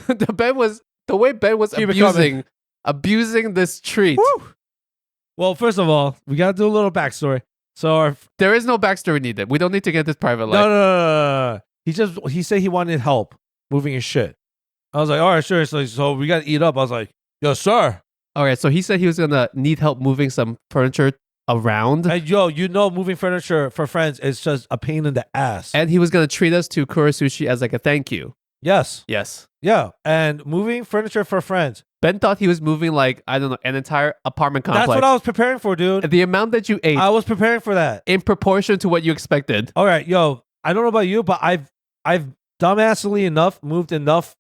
Speaker 1: the way Ben was
Speaker 2: Keep it
Speaker 1: abusing this treat.
Speaker 2: Woo! Well, first of all, we got to do a little backstory. So
Speaker 1: There is no backstory needed. We don't need to get this private life.
Speaker 2: no. He said he wanted help moving his shit. I was like, all right, sure. So we got to eat up. I was like, yes, sir.
Speaker 1: All right, so he said he was gonna need help moving some furniture around,
Speaker 2: And moving furniture for friends is just a pain in the ass.
Speaker 1: and he was gonna treat us to Kura Sushi as like a thank you.
Speaker 2: Yes.
Speaker 1: Yes.
Speaker 2: Yeah. And moving furniture for friends.
Speaker 1: Ben thought he was moving like, I don't know, an entire apartment complex.
Speaker 2: That's what I was preparing for, dude.
Speaker 1: The amount that you ate
Speaker 2: I was preparing for that.
Speaker 1: in proportion to what you expected.
Speaker 2: All right, I don't know about you, but I've dumbassly enough moved enough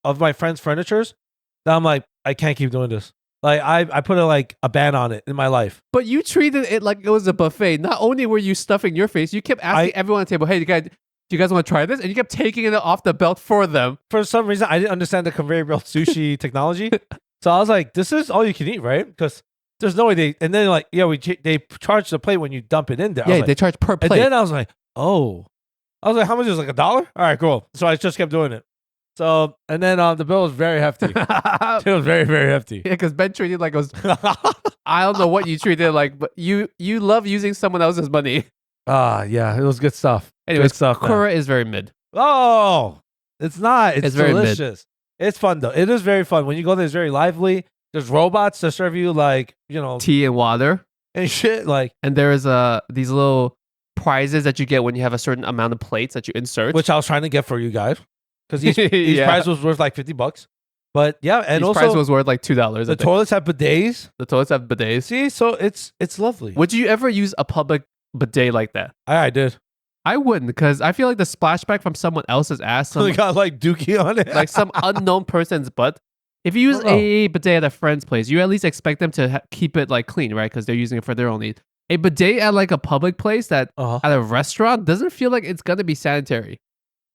Speaker 2: of my friends' furnitures that I'm like, I can't keep doing this. Like I put a ban on it in my life.
Speaker 1: But you treated it like it was a buffet. Not only were you stuffing your face, you kept asking everyone at the table, hey, do you guys want to try this? And you kept taking it off the belt for them.
Speaker 2: For some reason, I didn't understand the conveyor belt sushi technology, so I was like, this is all you can eat, right? Because there's no way they charge the plate when you dump it in there. I was
Speaker 1: Yeah,
Speaker 2: like-
Speaker 1: they charge per
Speaker 2: and
Speaker 1: plate.
Speaker 2: then I was like, oh, how much is it, like $1? All right, cool. So I just kept doing it. So and then the bill was very hefty. It was very, very hefty.
Speaker 1: Yeah, because Ben treated it like it was. I don't know what you treated it like, but you love using someone else's money.
Speaker 2: Yeah, it was good stuff.
Speaker 1: Anyways,
Speaker 2: Good stuff, man.
Speaker 1: Kura is very mid.
Speaker 2: Oh, it's not. It's
Speaker 1: very mid.
Speaker 2: delicious. It's fun though. It is very fun. When you go there, it's very lively. There's robots that serve you
Speaker 1: Tea and water,
Speaker 2: and shit. Like,
Speaker 1: and there is these little prizes that you get when you have a certain amount of plates that you insert.
Speaker 2: which I was trying to get for you guys because each
Speaker 1: Yeah.
Speaker 2: prize was worth like $50. But yeah, and
Speaker 1: Each
Speaker 2: also
Speaker 1: prize was worth like $2.
Speaker 2: the toilets have bidets.
Speaker 1: The toilets have bidets.
Speaker 2: See, so it's lovely.
Speaker 1: Would you ever use a public bidet like that?
Speaker 2: I did.
Speaker 1: I wouldn't, because I feel like the splashback from someone else's ass,
Speaker 2: So they got like Dookie on it.
Speaker 1: like some unknown person's butt. If you use
Speaker 2: Oh.
Speaker 1: a bidet at a friend's place, you at least expect them to keep it like clean, right? Because they're using it for their own need. A bidet at like a public place that
Speaker 2: Uh-huh.
Speaker 1: at a restaurant doesn't feel like it's gonna be sanitary.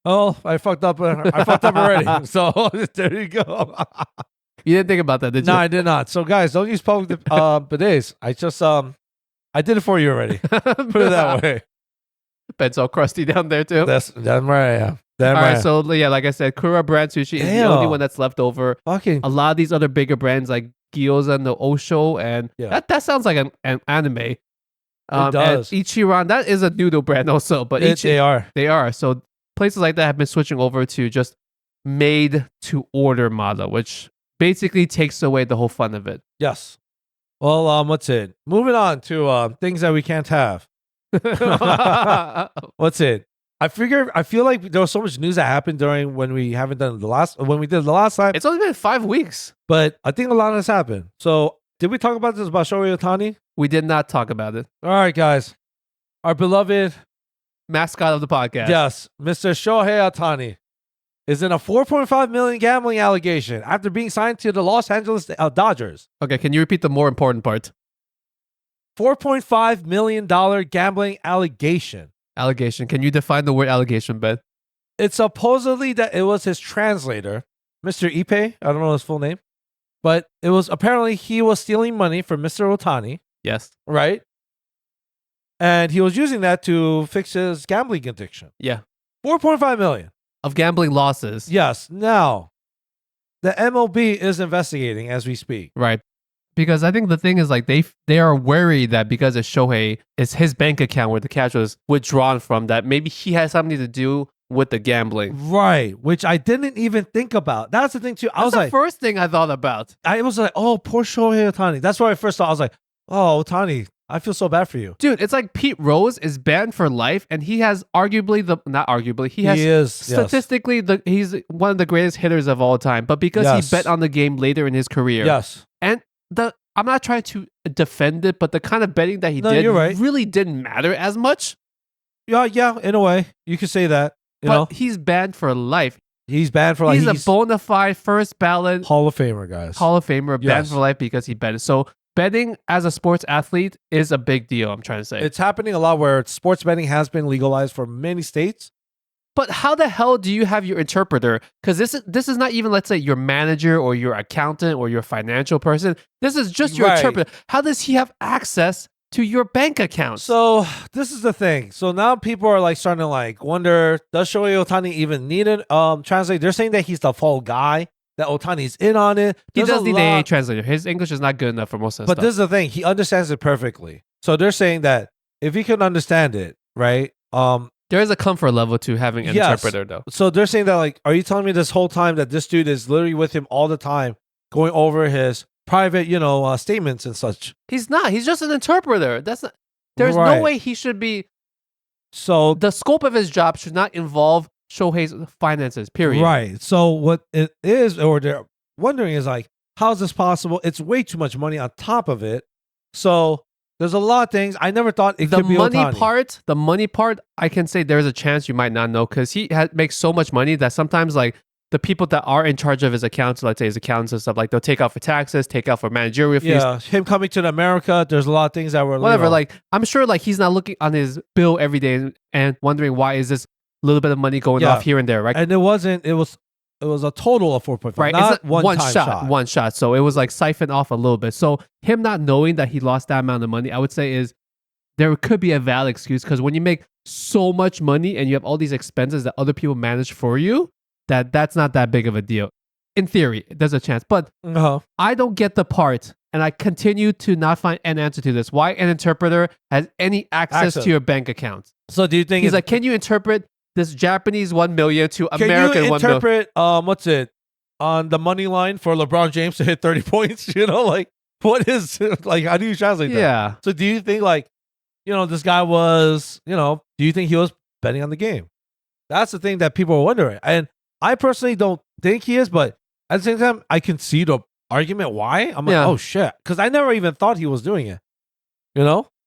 Speaker 2: Oh, I fucked up. I fucked up already. So there you go.
Speaker 1: You didn't think about that, did you?
Speaker 2: No, I did not. So guys, don't use public bidets. I just I did it for you already. Put it that way.
Speaker 1: Bed's all crusty down there too.
Speaker 2: That's where I am.
Speaker 1: All right, so yeah, like I said, Kura brand sushi is the only one that's left over.
Speaker 2: Fucking
Speaker 1: A lot of these other bigger brands like Gyoza and the Osho, and that sounds like an anime.
Speaker 2: It does.
Speaker 1: And Ichiran, that is a noodle brand also, but
Speaker 2: they are.
Speaker 1: They are. So places like that have been switching over to just made to order model, which basically takes away the whole fun of it.
Speaker 2: Yes. Well, what's it? Moving on to things that we can't have. What's it? I feel like there was so much news that happened during when we did the last time.
Speaker 1: It's only been 5 weeks.
Speaker 2: But I think a lot has happened. So did we talk about this about Shohei Ohtani?
Speaker 1: We did not talk about it.
Speaker 2: All right, guys. Our beloved
Speaker 1: mascot of the podcast.
Speaker 2: Yes, Mr. Shohei Ohtani is in a $4.5 million gambling allegation after being signed to the Los Angeles Dodgers.
Speaker 1: Okay, can you repeat the more important part?
Speaker 2: $4.5 million gambling allegation.
Speaker 1: Allegation. Can you define the word allegation, Ben?
Speaker 2: It's supposedly that it was his translator, Mr. Ipe. I don't know his full name. But it was apparently he was stealing money from Mr. Ohtani.
Speaker 1: Yes.
Speaker 2: Right? And he was using that to fix his gambling addiction.
Speaker 1: Yeah.
Speaker 2: 4.5 million.
Speaker 1: Of gambling losses.
Speaker 2: Yes. Now, the MLB is investigating as we speak.
Speaker 1: Right. Because I think the thing is like they are worried that because it's Shohei, it's his bank account where the cash was withdrawn from, that maybe he has something to do with the gambling.
Speaker 2: Right. Which I didn't even think about. That's the thing too.
Speaker 1: That's the first thing I thought about.
Speaker 2: I was like, oh, poor Shohei Ohtani. That's what I first thought. I was like, oh, Ohtani, I feel so bad for you.
Speaker 1: Dude, it's like Pete Rose is banned for life, and he has statistically he's one of the greatest hitters of all time. But because he bet on the game later in his career.
Speaker 2: Yes.
Speaker 1: And I'm not trying to defend it, but the kind of betting that he did really didn't matter as much.
Speaker 2: Yeah, in a way. You could say that.
Speaker 1: But he's banned for life.
Speaker 2: He's banned for life.
Speaker 1: He's a bona fide first ballot
Speaker 2: Hall of Famer, guys.
Speaker 1: Hall of Famer, banned for life because he betted. So betting as a sports athlete is a big deal, I'm trying to say.
Speaker 2: It's happening a lot where sports betting has been legalized for many states.
Speaker 1: But how the hell do you have your interpreter? Because this is not even, let's say, your manager or your accountant or your financial person. This is just your interpreter. How does he have access to your bank account?
Speaker 2: So this is the thing. So now people are like starting to like wonder, does Shohei Ohtani even need a translator? They're saying that he's the fall guy, that Ohtani's in on it.
Speaker 1: He does need a translator. His English is not good enough for most of the stuff.
Speaker 2: But this is the thing. He understands it perfectly. So they're saying that if he can understand it, right?
Speaker 1: There is a comfort level to having an interpreter, though.
Speaker 2: So they're saying that, like, are you telling me this whole time that this dude is literally with him all the time, going over his private, statements and such?
Speaker 1: He's not. He's just an interpreter. That's not. There's no way he should be.
Speaker 2: So
Speaker 1: the scope of his job should not involve Shohei's finances. Period.
Speaker 2: Right. So what it is, or they're wondering, is like, how is this possible? It's way too much money on top of it. So there's a lot of things. I never thought it could be Ohtani.
Speaker 1: The money part, I can say there's a chance you might not know because he makes so much money that sometimes like the people that are in charge of his accounts, let's say his accountants and stuff, like they'll take out for taxes, take out for managerial fees.
Speaker 2: Yeah, him coming to America, there's a lot of things that were
Speaker 1: whatever. Like I'm sure like he's not looking on his bill every day and wondering why is this little bit of money going off here and there, right?
Speaker 2: And it was a total of 4.5.
Speaker 1: Right,
Speaker 2: not
Speaker 1: it's one shot. So it was like siphoned off a little bit. So him not knowing that he lost that amount of money, I would say is there could be a valid excuse because when you make so much money and you have all these expenses that other people manage for you, that's not that big of a deal. In theory, there's a chance. But I don't get the part, and I continue to not find an answer to this. Why an interpreter has any access to your bank account?
Speaker 2: So do you think
Speaker 1: he's like, can you interpret this Japanese 1 million to American 1 million?
Speaker 2: Can you interpret what's it on the money line for LeBron James to hit 30 points? Like what is like? How do you translate that?
Speaker 1: Yeah.
Speaker 2: So do you think like this guy was do you think he was betting on the game? That's the thing that people are wondering, and I personally don't think he is, but at the same time, I can see the argument why. I'm like, oh shit, because I never even thought he was doing it.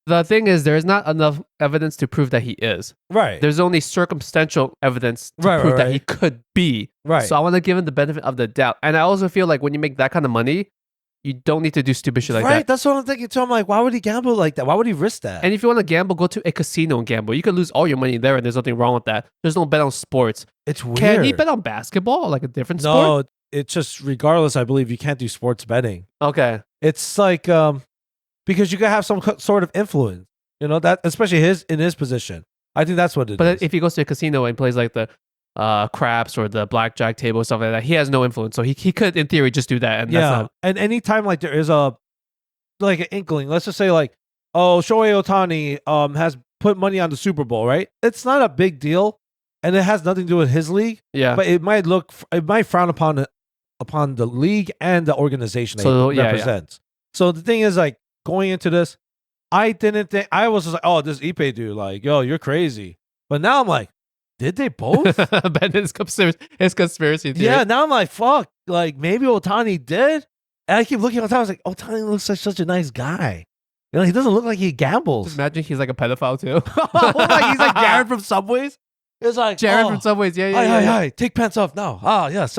Speaker 1: The thing is, there's not enough evidence to prove that he is.
Speaker 2: Right.
Speaker 1: There's only circumstantial evidence to prove that he could be.
Speaker 2: Right.
Speaker 1: So I want to give him the benefit of the doubt. And I also feel like when you make that kind of money, you don't need to do stupid shit like that.
Speaker 2: Right. That's what I'm thinking too. I'm like, why would he gamble like that? Why would he risk that?
Speaker 1: And if you want to gamble, go to a casino and gamble. You can lose all your money there, and there's nothing wrong with that. There's no bet on sports.
Speaker 2: It's weird.
Speaker 1: Can he bet on basketball, like a different sport?
Speaker 2: No, it's just regardless. I believe you can't do sports betting.
Speaker 1: Okay.
Speaker 2: It's like because you gotta have some sort of influence. You know that, especially in his position. I think that's what it is.
Speaker 1: But if he goes to a casino and plays like the craps or the blackjack table, stuff like that, he has no influence. So he could, in theory, just do that. And
Speaker 2: yeah,
Speaker 1: that's not,
Speaker 2: and anytime like there is a like an inkling, let's just say like, oh, Shohei Ohtani has put money on the Super Bowl, right? It's not a big deal, and it has nothing to do with his league.
Speaker 1: yeah.
Speaker 2: But it might frown upon the league and the organization that he represents. So the thing is, like, going into this, I was just like, oh, this Ipe dude, like, yo, you're crazy. But now I'm like, did they both?
Speaker 1: Ben, his conspiracy theory.
Speaker 2: Yeah, now I'm like, fuck, like maybe Ohtani did. And I keep looking at Ohtani, I was like, Ohtani looks like such a nice guy. You know, he doesn't look like he gambles.
Speaker 1: Just imagine he's like a pedophile too.
Speaker 2: Like he's like Jared from Subways. It's like
Speaker 1: Jared from Subways. Yeah.
Speaker 2: Hi, take pants off now. Ah, yes.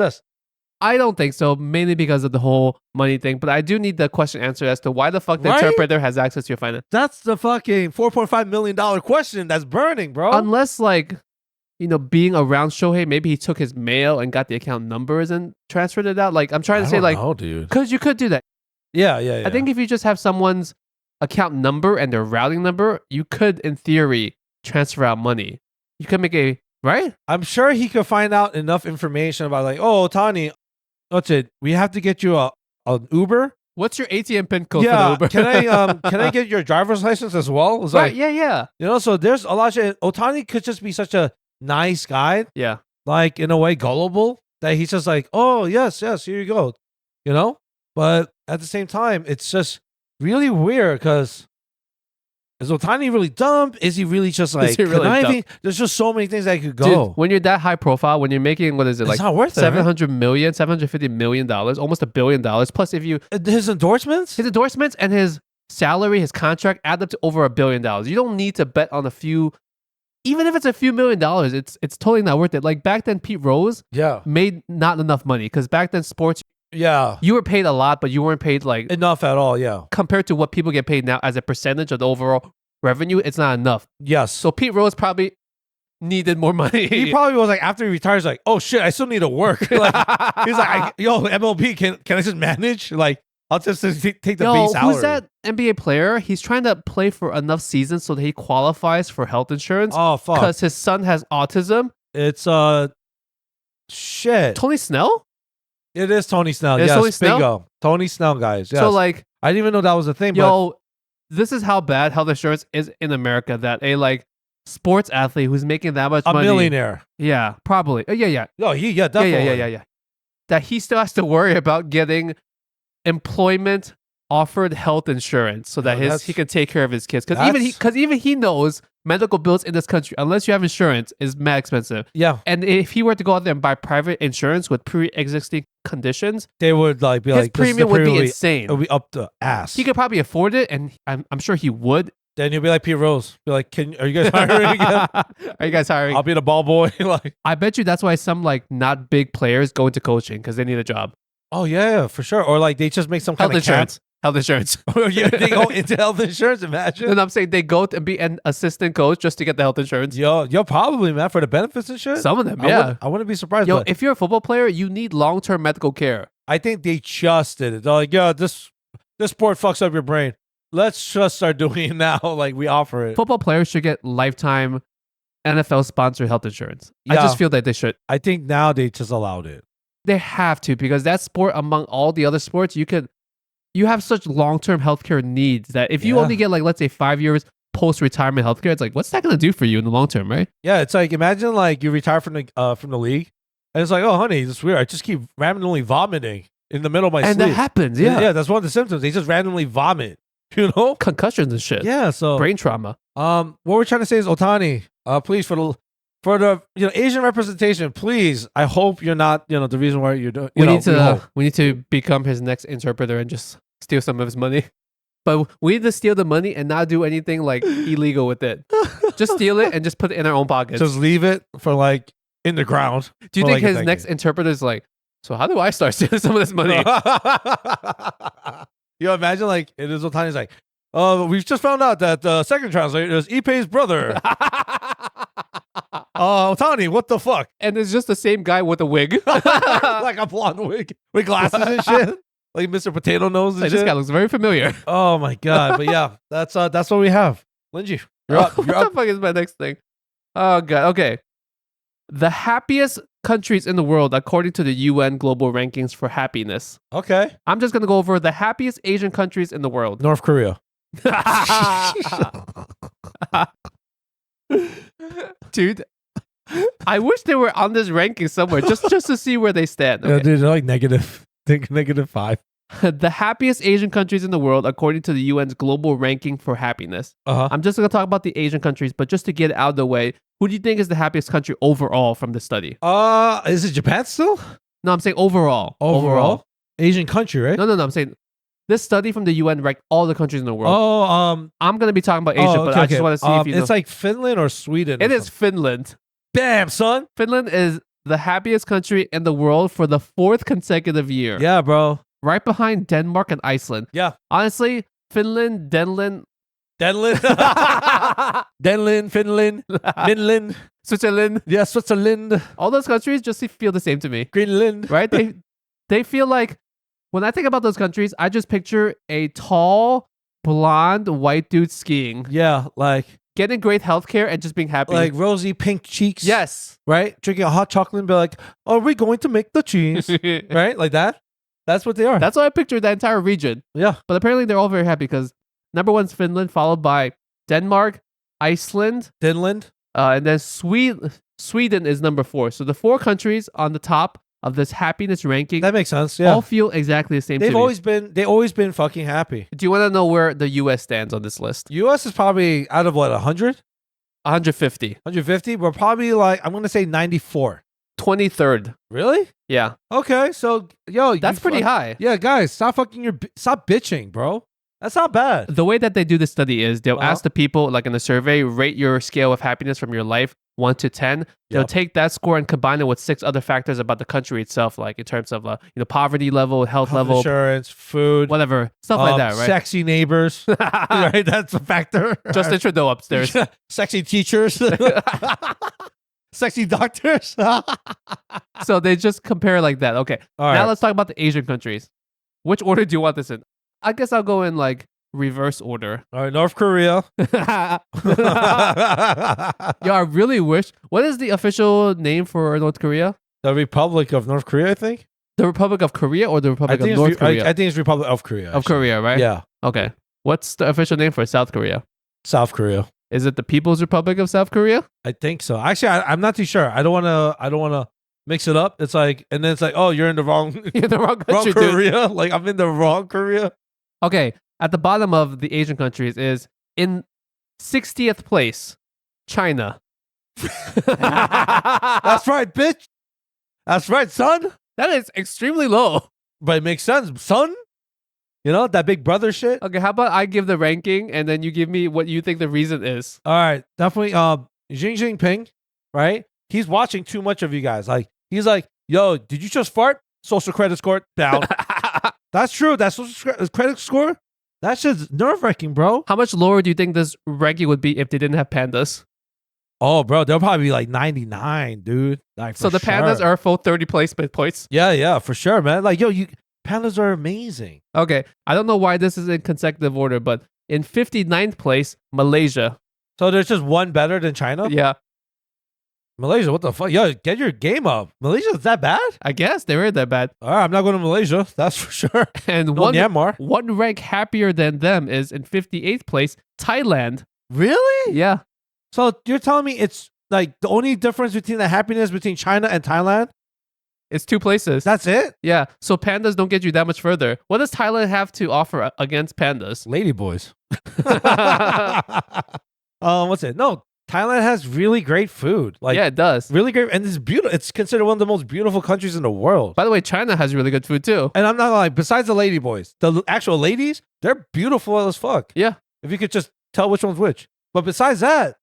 Speaker 1: I don't think so, mainly because of the whole money thing. But I do need the question answered as to why the fuck the
Speaker 2: Right?
Speaker 1: interpreter has access to your finance.
Speaker 2: That's the fucking $4.5 million question that's burning, bro.
Speaker 1: Unless, like, you know, being around Shohei, maybe he took his mail and got the account numbers and transferred it out. Like, I'm trying to say, like,
Speaker 2: dude.
Speaker 1: because you could do that.
Speaker 2: Yeah.
Speaker 1: I think if you just have someone's account number and their routing number, you could, in theory, transfer out money. You could make right?
Speaker 2: I'm sure he could find out enough information about, like, oh, Ohtani, what's it? We have to get you an Uber.
Speaker 1: What's your ATM pin code
Speaker 2: Yeah,
Speaker 1: for the Uber?
Speaker 2: can I get your driver's license as well? It's
Speaker 1: right,
Speaker 2: like,
Speaker 1: yeah.
Speaker 2: you know, so there's a lot of shit. Ohtani could just be such a nice guy,
Speaker 1: Yeah.
Speaker 2: like in a way gullible, that he's just like, oh, yes, here you go, you know? But at the same time, it's just really weird because is Ohtani really dumb? Is he really just like conniving? There's just so many things that could go.
Speaker 1: Dude, when you're that high profile, when you're making, what is it,
Speaker 2: It's
Speaker 1: like
Speaker 2: not worth it, right?
Speaker 1: $750 million, almost $1 billion. Plus, if you
Speaker 2: His endorsements?
Speaker 1: his endorsements and his salary, his contract add up to over $1 billion. You don't need to bet on a few, even if it's a few $1 million, it's totally not worth it. Like back then, Pete Rose
Speaker 2: Yeah.
Speaker 1: made not enough money because back then sports,
Speaker 2: Yeah.
Speaker 1: you were paid a lot, but you weren't paid like
Speaker 2: Enough at all, yeah.
Speaker 1: compared to what people get paid now as a percentage of the overall revenue. It's not enough.
Speaker 2: Yes.
Speaker 1: So Pete Rose probably needed more money.
Speaker 2: He probably was like, after he retires, like, oh shit, I still need to work. Like, he's like, yo, MLB, can I just manage? Like, I'll just take the base salary.
Speaker 1: Who's that NBA player? He's trying to play for enough seasons so that he qualifies for health insurance.
Speaker 2: Oh, fuck.
Speaker 1: Because his son has autism.
Speaker 2: It's, shit.
Speaker 1: Tony Snell?
Speaker 2: It is Tony Snell.
Speaker 1: It's
Speaker 2: Yes,
Speaker 1: Tony Snell?
Speaker 2: bingo. Tony Snell, guys. Yes.
Speaker 1: So like,
Speaker 2: I didn't even know that was a thing,
Speaker 1: yo, this is how bad health insurance is in America, that a like sports athlete who's making that much
Speaker 2: but a
Speaker 1: money.
Speaker 2: millionaire.
Speaker 1: Yeah, probably. Yeah.
Speaker 2: Oh, definitely.
Speaker 1: Yeah. That he still has to worry about getting employment offered health insurance so that he can take care of his kids. Because even he knows medical bills in this country, unless you have insurance, is mad expensive.
Speaker 2: Yeah.
Speaker 1: And if he were to go out there and buy private insurance with pre-existing conditions,
Speaker 2: They would like be
Speaker 1: his
Speaker 2: like,
Speaker 1: premium would be insane.
Speaker 2: It would be up the ass.
Speaker 1: He could probably afford it, and I'm sure he would.
Speaker 2: Then you'll be like Pete Rose. Be like, are you guys hiring again?
Speaker 1: Are you guys hiring?
Speaker 2: I'll be the ball boy. Like,
Speaker 1: I bet you that's why some like not big players go into coaching because they need a job.
Speaker 2: oh yeah, for sure. Or like they just make some
Speaker 1: Health
Speaker 2: kind of
Speaker 1: insurance. Health insurance.
Speaker 2: Or yeah, they go into health insurance. Imagine.
Speaker 1: And I'm saying they go to be an assistant coach just to get the health insurance.
Speaker 2: Yo, probably, man, for the benefits and shit.
Speaker 1: Some of them, yeah.
Speaker 2: I wouldn't be surprised.
Speaker 1: Yo,
Speaker 2: But
Speaker 1: if you're a football player, you need long-term medical care.
Speaker 2: I think they just did it. They're like, yo, this sport fucks up your brain. Let's just start doing it now. Like we offer it.
Speaker 1: Football players should get lifetime NFL sponsored health insurance. I
Speaker 2: Yeah.
Speaker 1: just feel that they should.
Speaker 2: I think now they just allowed it.
Speaker 1: They have to, because that sport, among all the other sports, you have such long-term healthcare needs that if you
Speaker 2: Yeah.
Speaker 1: only get like, let's say 5 years post-retirement healthcare, it's like, what's that going to do for you in the long term, right?
Speaker 2: Yeah, it's like imagine like you retire from the league, and it's like, oh honey, it's weird. I just keep randomly vomiting in the middle of my
Speaker 1: And
Speaker 2: sleep.
Speaker 1: that happens, yeah.
Speaker 2: Yeah, that's one of the symptoms. They just randomly vomit. You know?
Speaker 1: Concussions and shit.
Speaker 2: Yeah. So
Speaker 1: Brain trauma.
Speaker 2: what we're trying to say is Ohtani, please for the Asian representation, please. I hope you're not the reason why you're doing.
Speaker 1: We need to become his next interpreter and just steal some of his money. But we need to steal the money and not do anything like illegal with it. Just steal it and just put it in our own pockets.
Speaker 2: Just leave it for like in the ground.
Speaker 1: Do you
Speaker 2: for,
Speaker 1: think
Speaker 2: like, a
Speaker 1: his
Speaker 2: decade.
Speaker 1: next interpreter is like, so how do I start stealing some of this money?
Speaker 2: Yo, imagine like it is Ohtani's like, we've just found out that the second translator is Ipe's brother. Ohtani, what the fuck?
Speaker 1: And it's just the same guy with a wig.
Speaker 2: Like a blonde wig with glasses and shit. Like Mr. Potato Nose and
Speaker 1: Like,
Speaker 2: shit.
Speaker 1: this guy looks very familiar.
Speaker 2: Oh my god! But yeah, that's what we have. Lingjie, you're up. You're
Speaker 1: What
Speaker 2: up.
Speaker 1: the fuck is my next thing? Oh god. Okay. The happiest countries in the world according to the UN global rankings for happiness.
Speaker 2: Okay.
Speaker 1: I'm just gonna go over the happiest Asian countries in the world.
Speaker 2: North Korea.
Speaker 1: Dude, I wish they were on this ranking somewhere just to see where they stand.
Speaker 2: Yeah,
Speaker 1: Okay.
Speaker 2: dude, they're like negative. Think -5.
Speaker 1: The happiest Asian countries in the world according to the UN's global ranking for happiness.
Speaker 2: Uh-huh.
Speaker 1: I'm just going to talk about the Asian countries, but just to get it out of the way, who do you think is the happiest country overall from this study?
Speaker 2: Is it Japan still?
Speaker 1: No, I'm saying overall.
Speaker 2: Asian country, right?
Speaker 1: No, I'm saying this study from the UN ranked all the countries in the world.
Speaker 2: Oh,
Speaker 1: I'm going to be talking about Asia, but I just want to see if you know.
Speaker 2: It's like Finland or Sweden.
Speaker 1: It is Finland.
Speaker 2: Bam, son.
Speaker 1: Finland is the happiest country in the world for the 4th consecutive year.
Speaker 2: Yeah, bro.
Speaker 1: Right behind Denmark and Iceland.
Speaker 2: Yeah.
Speaker 1: Honestly, Finland, Denland,
Speaker 2: Denland, Finland, Finland.
Speaker 1: Switzerland,
Speaker 2: Yeah, Switzerland,
Speaker 1: all those countries just feel the same to me,
Speaker 2: Greenland.
Speaker 1: right? They feel like, when I think about those countries, I just picture a tall, blonde, white dude skiing,
Speaker 2: Yeah, like
Speaker 1: getting great healthcare and just being happy.
Speaker 2: rosy pink cheeks.
Speaker 1: Yes.
Speaker 2: Right? Drinking a hot chocolate and be like, are we going to make the cheese? Right? Like that? That's what they are.
Speaker 1: That's what I pictured that entire region.
Speaker 2: Yeah.
Speaker 1: But apparently they're all very happy because number one's Finland, followed by Denmark, Iceland,
Speaker 2: Finland.
Speaker 1: and then Sweden is number 4. So the 4 countries on the top of this happiness ranking
Speaker 2: That makes sense. Yeah.
Speaker 1: all feel exactly the same to
Speaker 2: They've
Speaker 1: me.
Speaker 2: always been fucking happy.
Speaker 1: Do you want to know where the US stands on this list?
Speaker 2: US is probably out of what, 100?
Speaker 1: 150.
Speaker 2: 150? We're probably like, I'm going to say 94.
Speaker 1: 23rd.
Speaker 2: Really?
Speaker 1: Yeah.
Speaker 2: Okay. So, yo,
Speaker 1: That's pretty high.
Speaker 2: Yeah, guys, stop bitching, bro. That's not bad.
Speaker 1: The way that they do the study is they'll
Speaker 2: Uh-huh.
Speaker 1: ask the people, like in the survey, rate your scale of happiness from your life 1 to 10. They'll
Speaker 2: Yep.
Speaker 1: take that score and combine it with 6 other factors about the country itself, like in terms of poverty level, health level,
Speaker 2: Insurance, food,
Speaker 1: whatever, stuff like that, right?
Speaker 2: Sexy neighbors. Right? That's a factor.
Speaker 1: Justin Trudeau upstairs.
Speaker 2: Sexy teachers. Sexy doctors.
Speaker 1: So they just compare like that. Okay.
Speaker 2: All right.
Speaker 1: Now let's talk about the Asian countries. Which order do you want this in? I guess I'll go in like reverse order.
Speaker 2: All right, North Korea.
Speaker 1: Yeah, I really wish. What is the official name for North Korea?
Speaker 2: The Republic of North Korea, I think.
Speaker 1: The Republic of Korea or the Republic of
Speaker 2: it's
Speaker 1: North Korea?
Speaker 2: I think it's Republic of Korea.
Speaker 1: Of
Speaker 2: actually.
Speaker 1: Korea, right?
Speaker 2: Yeah.
Speaker 1: Okay. What's the official name for South Korea?
Speaker 2: South Korea.
Speaker 1: Is it the People's Republic of South Korea?
Speaker 2: I think so. Actually, I'm not too sure. I don't want to mix it up. It's like, and then it's like, oh, you're in the wrong,
Speaker 1: You're in the wrong
Speaker 2: wrong
Speaker 1: country, dude.
Speaker 2: Korea. Like I'm in the wrong Korea.
Speaker 1: Okay. At the bottom of the Asian countries is in 60th place, China.
Speaker 2: That's right, bitch. That's right, son.
Speaker 1: That is extremely low.
Speaker 2: But it makes sense, son. You know, that big brother shit.
Speaker 1: Okay, how about I give the ranking and then you give me what you think the reason is?
Speaker 2: All right, definitely. Xi Jinping, right? He's watching too much of you guys. Like, he's like, yo, did you just fart? Social credit score down. That's true. That social credit score, that shit's nerve-wracking, bro.
Speaker 1: How much lower do you think this ranking would be if they didn't have pandas?
Speaker 2: Oh, bro, they'll probably be like 99, dude. Like,
Speaker 1: So
Speaker 2: for
Speaker 1: the pandas
Speaker 2: sure.
Speaker 1: are full 30 placement points.
Speaker 2: Yeah, for sure, man. Like, yo, pandas are amazing.
Speaker 1: Okay, I don't know why this is in consecutive order, but in 59th place, Malaysia.
Speaker 2: So there's just one better than China?
Speaker 1: Yeah,
Speaker 2: Malaysia, what the fuck? Yo, get your game up. Malaysia's that bad?
Speaker 1: I guess they weren't that bad.
Speaker 2: All right, I'm not going to Malaysia. That's for sure.
Speaker 1: And
Speaker 2: No, Myanmar.
Speaker 1: one rank happier than them is in 58th place, Thailand.
Speaker 2: Really?
Speaker 1: Yeah,
Speaker 2: So you're telling me it's like the only difference between the happiness between China and Thailand?
Speaker 1: it's 2 places.
Speaker 2: That's it?
Speaker 1: Yeah, so pandas don't get you that much further. What does Thailand have to offer against pandas?
Speaker 2: Ladyboys. What's it? No, Thailand has really great food. Like,
Speaker 1: Yeah, it does.
Speaker 2: really great. And it's beautiful. It's considered one of the most beautiful countries in the world.
Speaker 1: By the way, China has really good food too.
Speaker 2: And I'm not like, besides the ladyboys, the actual ladies, they're beautiful as fuck.
Speaker 1: Yeah.
Speaker 2: If you could just tell which one's which. But besides that,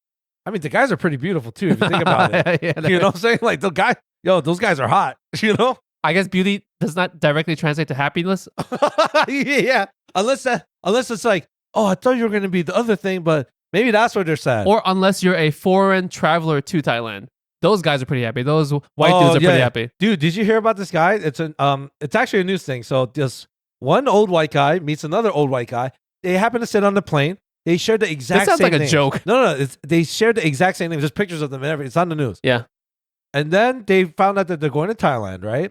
Speaker 2: I mean, the guys are pretty beautiful too, if you think about it.
Speaker 1: Yeah,
Speaker 2: You know what I'm saying? Like, those guys are hot, you know?
Speaker 1: I guess beauty does not directly translate to happiness.
Speaker 2: Yeah. Unless it's like, oh, I thought you were going to be the other thing, but maybe that's where they're sad.
Speaker 1: Or unless you're a foreign traveler to Thailand. Those guys are pretty happy. Those white dudes are pretty happy.
Speaker 2: Dude, did you hear about this guy? It's actually a news thing. So this one old white guy meets another old white guy. They happen to sit on the plane. They shared the exact
Speaker 1: That sounds
Speaker 2: same
Speaker 1: like a
Speaker 2: name.
Speaker 1: joke.
Speaker 2: No. They shared the exact same name. There's pictures of them and everything. It's on the news.
Speaker 1: Yeah.
Speaker 2: And then they found out that they're going to Thailand, right?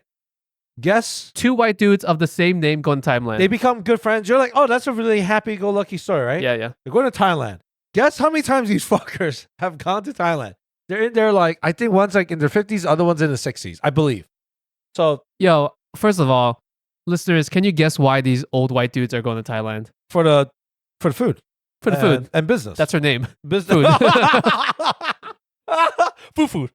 Speaker 2: Guess
Speaker 1: 2 white dudes of the same name going to Thailand.
Speaker 2: they become good friends. You're like, oh, that's a really happy-go-lucky story, right?
Speaker 1: Yeah, yeah.
Speaker 2: They're going to Thailand. Guess how many times these fuckers have gone to Thailand? They're in there like, I think one's like in their 50s, other one's in their 60s, I believe. So
Speaker 1: Yo, first of all, listeners, can you guess why these old white dudes are going to Thailand?
Speaker 2: for the food.
Speaker 1: For the food.
Speaker 2: And business.
Speaker 1: That's her name.
Speaker 2: business. Food.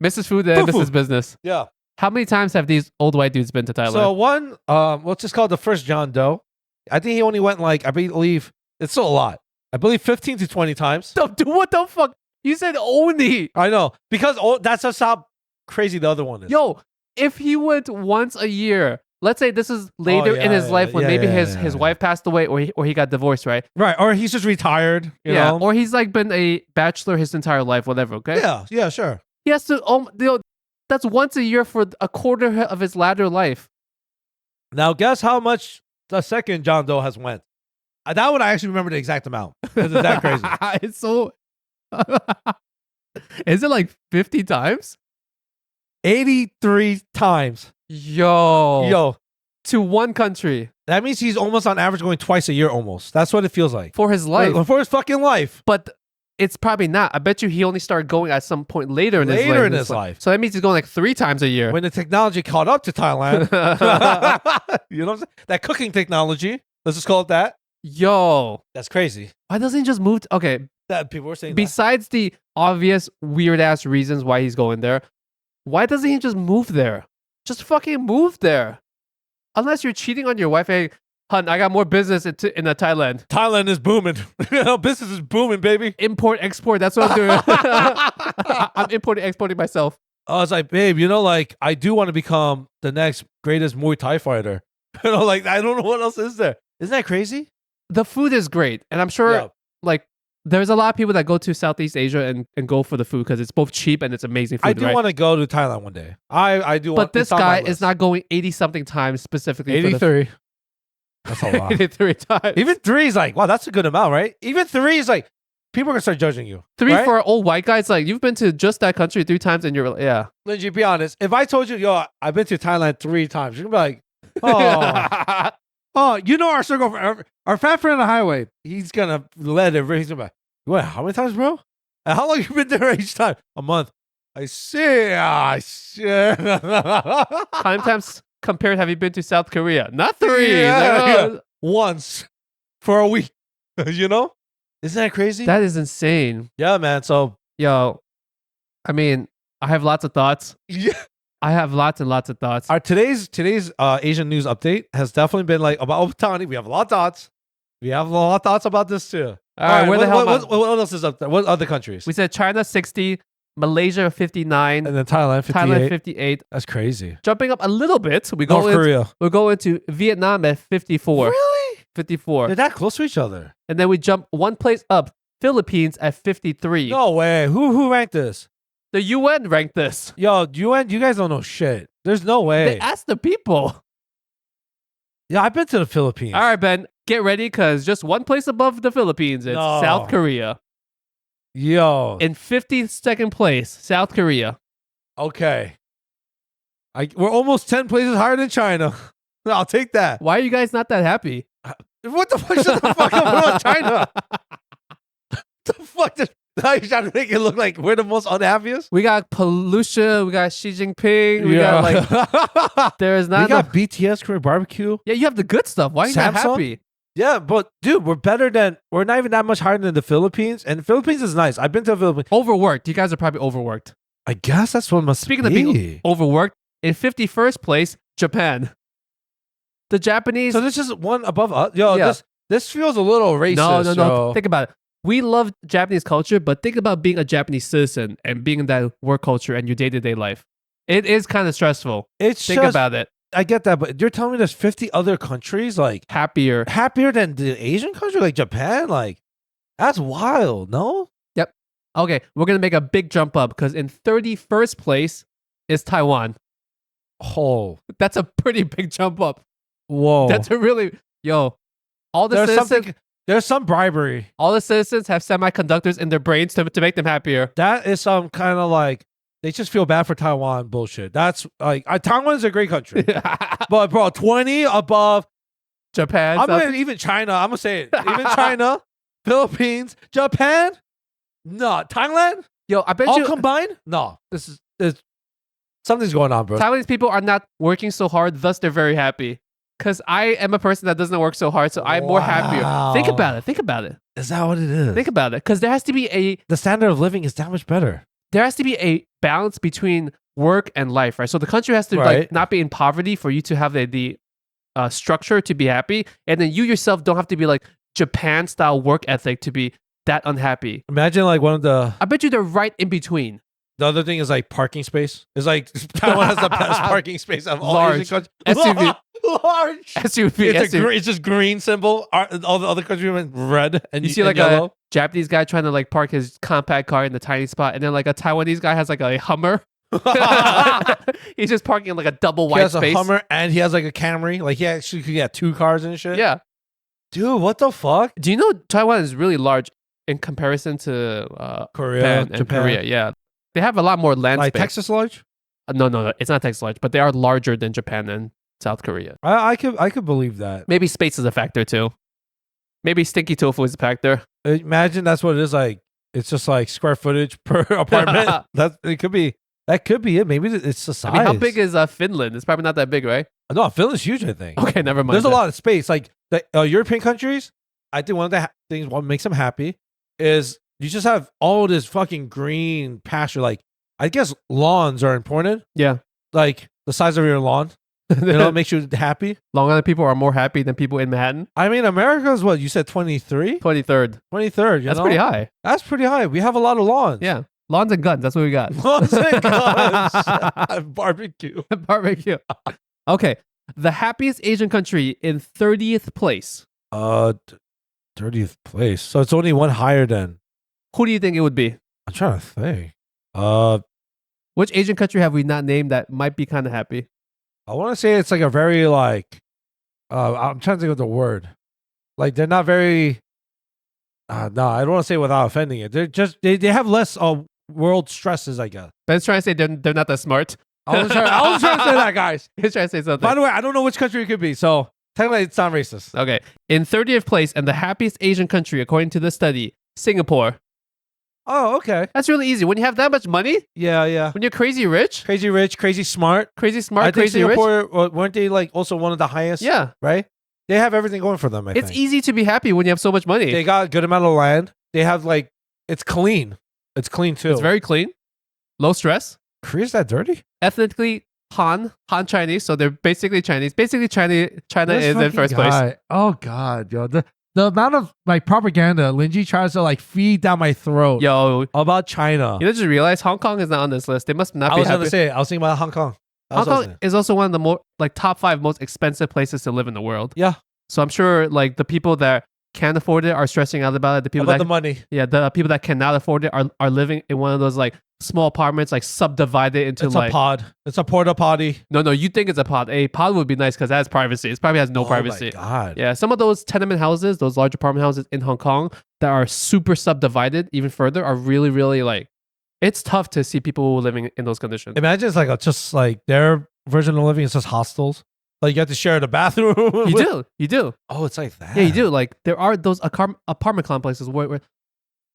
Speaker 1: Mrs. Food and
Speaker 2: Food.
Speaker 1: Mrs. Business.
Speaker 2: Yeah.
Speaker 1: How many times have these old white dudes been to Thailand?
Speaker 2: So one, what's just called the first John Doe. I think he only went like, I believe, it's still a lot. I believe 15 to 20 times.
Speaker 1: Dude, what the fuck? You said only.
Speaker 2: I know. Because that's just how crazy the other one is.
Speaker 1: Yo, if he went once a year, let's say this is later in his life when maybe his wife passed away or he got divorced, right?
Speaker 2: Right. Or he's just retired. You know?
Speaker 1: Or he's like been a bachelor his entire life, whatever, okay?
Speaker 2: Yeah, sure.
Speaker 1: He has to, that's once a year for a quarter of his latter life.
Speaker 2: Now, guess how much the second John Doe has went? That one I actually remember the exact amount. Because it's that crazy.
Speaker 1: It's so... Is it like 50 times?
Speaker 2: 83 times.
Speaker 1: Yo. To one country.
Speaker 2: That means he's almost on average going twice a year almost. That's what it feels like.
Speaker 1: For his life.
Speaker 2: For his fucking life.
Speaker 1: But it's probably not. I bet you he only started going at some point later in his life. So that means he's going like 3 times a year.
Speaker 2: When the technology caught up to Thailand. You know what I'm saying? That cooking technology. Let's just call it that.
Speaker 1: Yo.
Speaker 2: That's crazy.
Speaker 1: Why doesn't he just move? Okay.
Speaker 2: That people were saying
Speaker 1: besides the obvious weird ass reasons why he's going there, why doesn't he just move there? Just fucking move there. Unless you're cheating on your wife. Hey, hun, I got more business in Thailand.
Speaker 2: Thailand is booming. Business is booming, baby.
Speaker 1: Import, export. That's what I'm doing. I'm importing, exporting myself.
Speaker 2: I was like, babe, like, I do want to become the next greatest Muay Thai fighter. Like, I don't know what else is there. Isn't that crazy?
Speaker 1: The food is great. And I'm sure, like, there's a lot of people that go to Southeast Asia and go for the food because it's both cheap and it's amazing food.
Speaker 2: I do want to go to Thailand one day. I do.
Speaker 1: But this guy is not going 80-something times specifically.
Speaker 2: 83. That's a lot.
Speaker 1: 83 times.
Speaker 2: Even 3 is like, wow, that's a good amount, right? Even 3 is like, people are gonna start judging you.
Speaker 1: 3
Speaker 2: right?
Speaker 1: for an old white guy. It's like you've been to just that country 3 times and you're
Speaker 2: Lingjie, be honest. If I told you, yo, I've been to Thailand 3 times, you're gonna be like, oh, oh, our circle, our fat friend on the highway. He's gonna let it. He's gonna be like, what? How many times, bro? And how long you been there each time? A month. I see.
Speaker 1: Times compared, have you been to South Korea? Not 3.
Speaker 2: Once for a week. You know? Isn't that crazy?
Speaker 1: That is insane.
Speaker 2: Yeah, man. So,
Speaker 1: yo, I mean, I have lots of thoughts.
Speaker 2: Yeah.
Speaker 1: I have lots and lots of thoughts.
Speaker 2: Our today's Asian news update has definitely been like about Ohtani. We have a lot of thoughts. We have a lot of thoughts about this too.
Speaker 1: All right, where the hell?
Speaker 2: What else is up there? What other countries?
Speaker 1: We said China 60, Malaysia 59,
Speaker 2: and then Thailand 58.
Speaker 1: Thailand 58.
Speaker 2: That's crazy.
Speaker 1: Jumping up a little bit,
Speaker 2: North Korea.
Speaker 1: We'll go into Vietnam at 54.
Speaker 2: Really?
Speaker 1: 54.
Speaker 2: They're that close to each other.
Speaker 1: And then we jump one place up, Philippines at 53.
Speaker 2: No way. Who ranked this?
Speaker 1: The UN ranked this.
Speaker 2: Yo, UN, you guys don't know shit. There's no way.
Speaker 1: They asked the people.
Speaker 2: Yeah, I've been to the Philippines.
Speaker 1: All right, Ben, get ready because just one place above the Philippines, it's South Korea.
Speaker 2: Yo.
Speaker 1: In 52nd place, South Korea.
Speaker 2: Okay. We're almost 10 places higher than China. I'll take that.
Speaker 1: Why are you guys not that happy?
Speaker 2: What the fuck? Shut the fuck up. We're on China. The fuck? Now you're trying to make it look like we're the most unhappiest?
Speaker 1: We got pollution. We got Xi Jinping. We got like, there is not.
Speaker 2: We got BTS Korean barbecue.
Speaker 1: Yeah, you have the good stuff. Why are you not happy?
Speaker 2: Yeah, but dude, we're not even that much higher than the Philippines. And the Philippines is nice. I've been to the Philippines.
Speaker 1: Overworked. You guys are probably overworked.
Speaker 2: I guess that's what must
Speaker 1: Speaking of being overworked, in 51st place, Japan. The Japanese.
Speaker 2: So this is one above us. Yo, this feels a little racist.
Speaker 1: No. Think about it. We love Japanese culture, but think about being a Japanese citizen and being in that work culture and your day-to-day life. It is kind of stressful. Think about it.
Speaker 2: I get that, but you're telling me there's 50 other countries like
Speaker 1: happier
Speaker 2: than the Asian country, like Japan? Like, that's wild, no?
Speaker 1: Yep. Okay, we're gonna make a big jump up because in 31st place is Taiwan.
Speaker 2: Oh,
Speaker 1: That's a pretty big jump up.
Speaker 2: whoa.
Speaker 1: That's a really all the citizens.
Speaker 2: There's some bribery.
Speaker 1: All the citizens have semiconductors in their brains to make them happier.
Speaker 2: That is some kind of like they just feel bad for Taiwan bullshit. That's like Taiwan is a great country, but bro, 20 above
Speaker 1: Japan.
Speaker 2: I'm gonna even China. I'm gonna say it. Even China, Philippines, Japan. No, Thailand.
Speaker 1: Yo, I bet
Speaker 2: All
Speaker 1: you
Speaker 2: combined. No, this is something's going on, bro.
Speaker 1: Taiwanese people are not working so hard, thus they're very happy. Because I am a person that doesn't work so hard, so I'm more happier. Think about it. Think about it.
Speaker 2: Is that what it is?
Speaker 1: Think about it. Because there has to be
Speaker 2: the standard of living is that much better.
Speaker 1: There has to be a balance between work and life, right? So the country has to like not be in poverty for you to have the structure to be happy, and then you yourself don't have to be like Japan style work ethic to be that unhappy.
Speaker 2: Imagine like one of the.
Speaker 1: I bet you they're right in between.
Speaker 2: The other thing is like parking space. It's like Taiwan has the best parking space of all
Speaker 1: large
Speaker 2: Asian countries.
Speaker 1: SUV.
Speaker 2: Large
Speaker 1: SUV.
Speaker 2: It's just green symbol. All the other countries went red and
Speaker 1: you see like yellow. A Japanese guy trying to like park his compact car in the tiny spot, and then like a Taiwanese guy has like a Hummer. He's just parking in like a double wide space.
Speaker 2: He has a Hummer and he has like a Camry. Like he actually could get 2 cars and shit.
Speaker 1: Yeah.
Speaker 2: Dude, what the fuck?
Speaker 1: Do you know Taiwan is really large in comparison to
Speaker 2: Korea,
Speaker 1: Japan. Korea? Yeah. They have a lot more land
Speaker 2: like
Speaker 1: space.
Speaker 2: Texas large?
Speaker 1: No. It's not Texas large, but they are larger than Japan and South Korea.
Speaker 2: I could believe that.
Speaker 1: Maybe space is a factor too. Maybe stinky tofu is a factor.
Speaker 2: Imagine that's what it is like. It's just like square footage per apartment. That could be it. Maybe it's the size.
Speaker 1: I mean, how big is Finland? It's probably not that big, right?
Speaker 2: No, Finland's huge, I think.
Speaker 1: Okay, never mind.
Speaker 2: There's a lot of space. Like the European countries, I think one of the things what makes them happy is you just have all this fucking green pasture. Like, I guess lawns are important.
Speaker 1: Yeah.
Speaker 2: Like the size of your lawn. It makes you happy.
Speaker 1: Long Island people are more happy than people in Manhattan.
Speaker 2: I mean, America's what? You said 23?
Speaker 1: 23rd.
Speaker 2: 23rd.
Speaker 1: That's pretty high.
Speaker 2: That's pretty high. We have a lot of lawns.
Speaker 1: Yeah. Lawns and guns. That's what we got.
Speaker 2: Lawns and guns. Barbecue.
Speaker 1: Barbecue. Okay. The happiest Asian country in 30th place.
Speaker 2: 30th place. So it's only one higher than.
Speaker 1: Who do you think it would be?
Speaker 2: I'm trying to think.
Speaker 1: Which Asian country have we not named that might be kind of happy?
Speaker 2: I want to say it's like a very like. I'm trying to think of the word. Like they're not very. No, I don't want to say without offending it. They're just they have less world stresses, I guess.
Speaker 1: Ben's trying to say they're not that smart.
Speaker 2: I was trying to say that, guys.
Speaker 1: He's trying to say something.
Speaker 2: By the way, I don't know which country it could be, so technically it's not racist.
Speaker 1: Okay. In 30th place and the happiest Asian country, according to the study, Singapore.
Speaker 2: Oh, okay.
Speaker 1: That's really easy. When you have that much money,
Speaker 2: yeah.
Speaker 1: when you're crazy rich,
Speaker 2: crazy smart,
Speaker 1: I think
Speaker 2: rich. Singapore, weren't they like also one of the highest?
Speaker 1: Yeah.
Speaker 2: Right? They have everything going for them,
Speaker 1: It's easy to be happy when you have so much money.
Speaker 2: They got a good amount of land. They have like, it's clean. It's clean too.
Speaker 1: It's very clean. Low stress.
Speaker 2: Korea's that dirty?
Speaker 1: Ethnically Han Chinese, so they're basically Chinese. Basically, China is in first place.
Speaker 2: Oh God, yo. The amount of like propaganda Lingjie tries to like feed down my throat.
Speaker 1: Yo,
Speaker 2: about China.
Speaker 1: You just realize Hong Kong is not on this list. They must not be happy.
Speaker 2: I was going to say, I was thinking about Hong Kong.
Speaker 1: Hong Kong is also one of the more like top 5 most expensive places to live in the world.
Speaker 2: Yeah.
Speaker 1: So I'm sure like the people that can't afford it are stressing out about it. The people
Speaker 2: about the money.
Speaker 1: Yeah, the people that cannot afford it are living in one of those like small apartments, like subdivided into
Speaker 2: it's a pod. It's a porta potty.
Speaker 1: No, you think it's a pod. A pod would be nice because it has privacy. It probably has no privacy.
Speaker 2: Oh my God.
Speaker 1: Yeah, some of those tenement houses, those large apartment houses in Hong Kong that are super subdivided even further are really, really like, it's tough to see people living in those conditions.
Speaker 2: Imagine it's like just like their version of living is just hostels. Like you have to share the bathroom.
Speaker 1: You do.
Speaker 2: Oh, it's like that.
Speaker 1: Yeah, you do. Like there are those apartment complexes where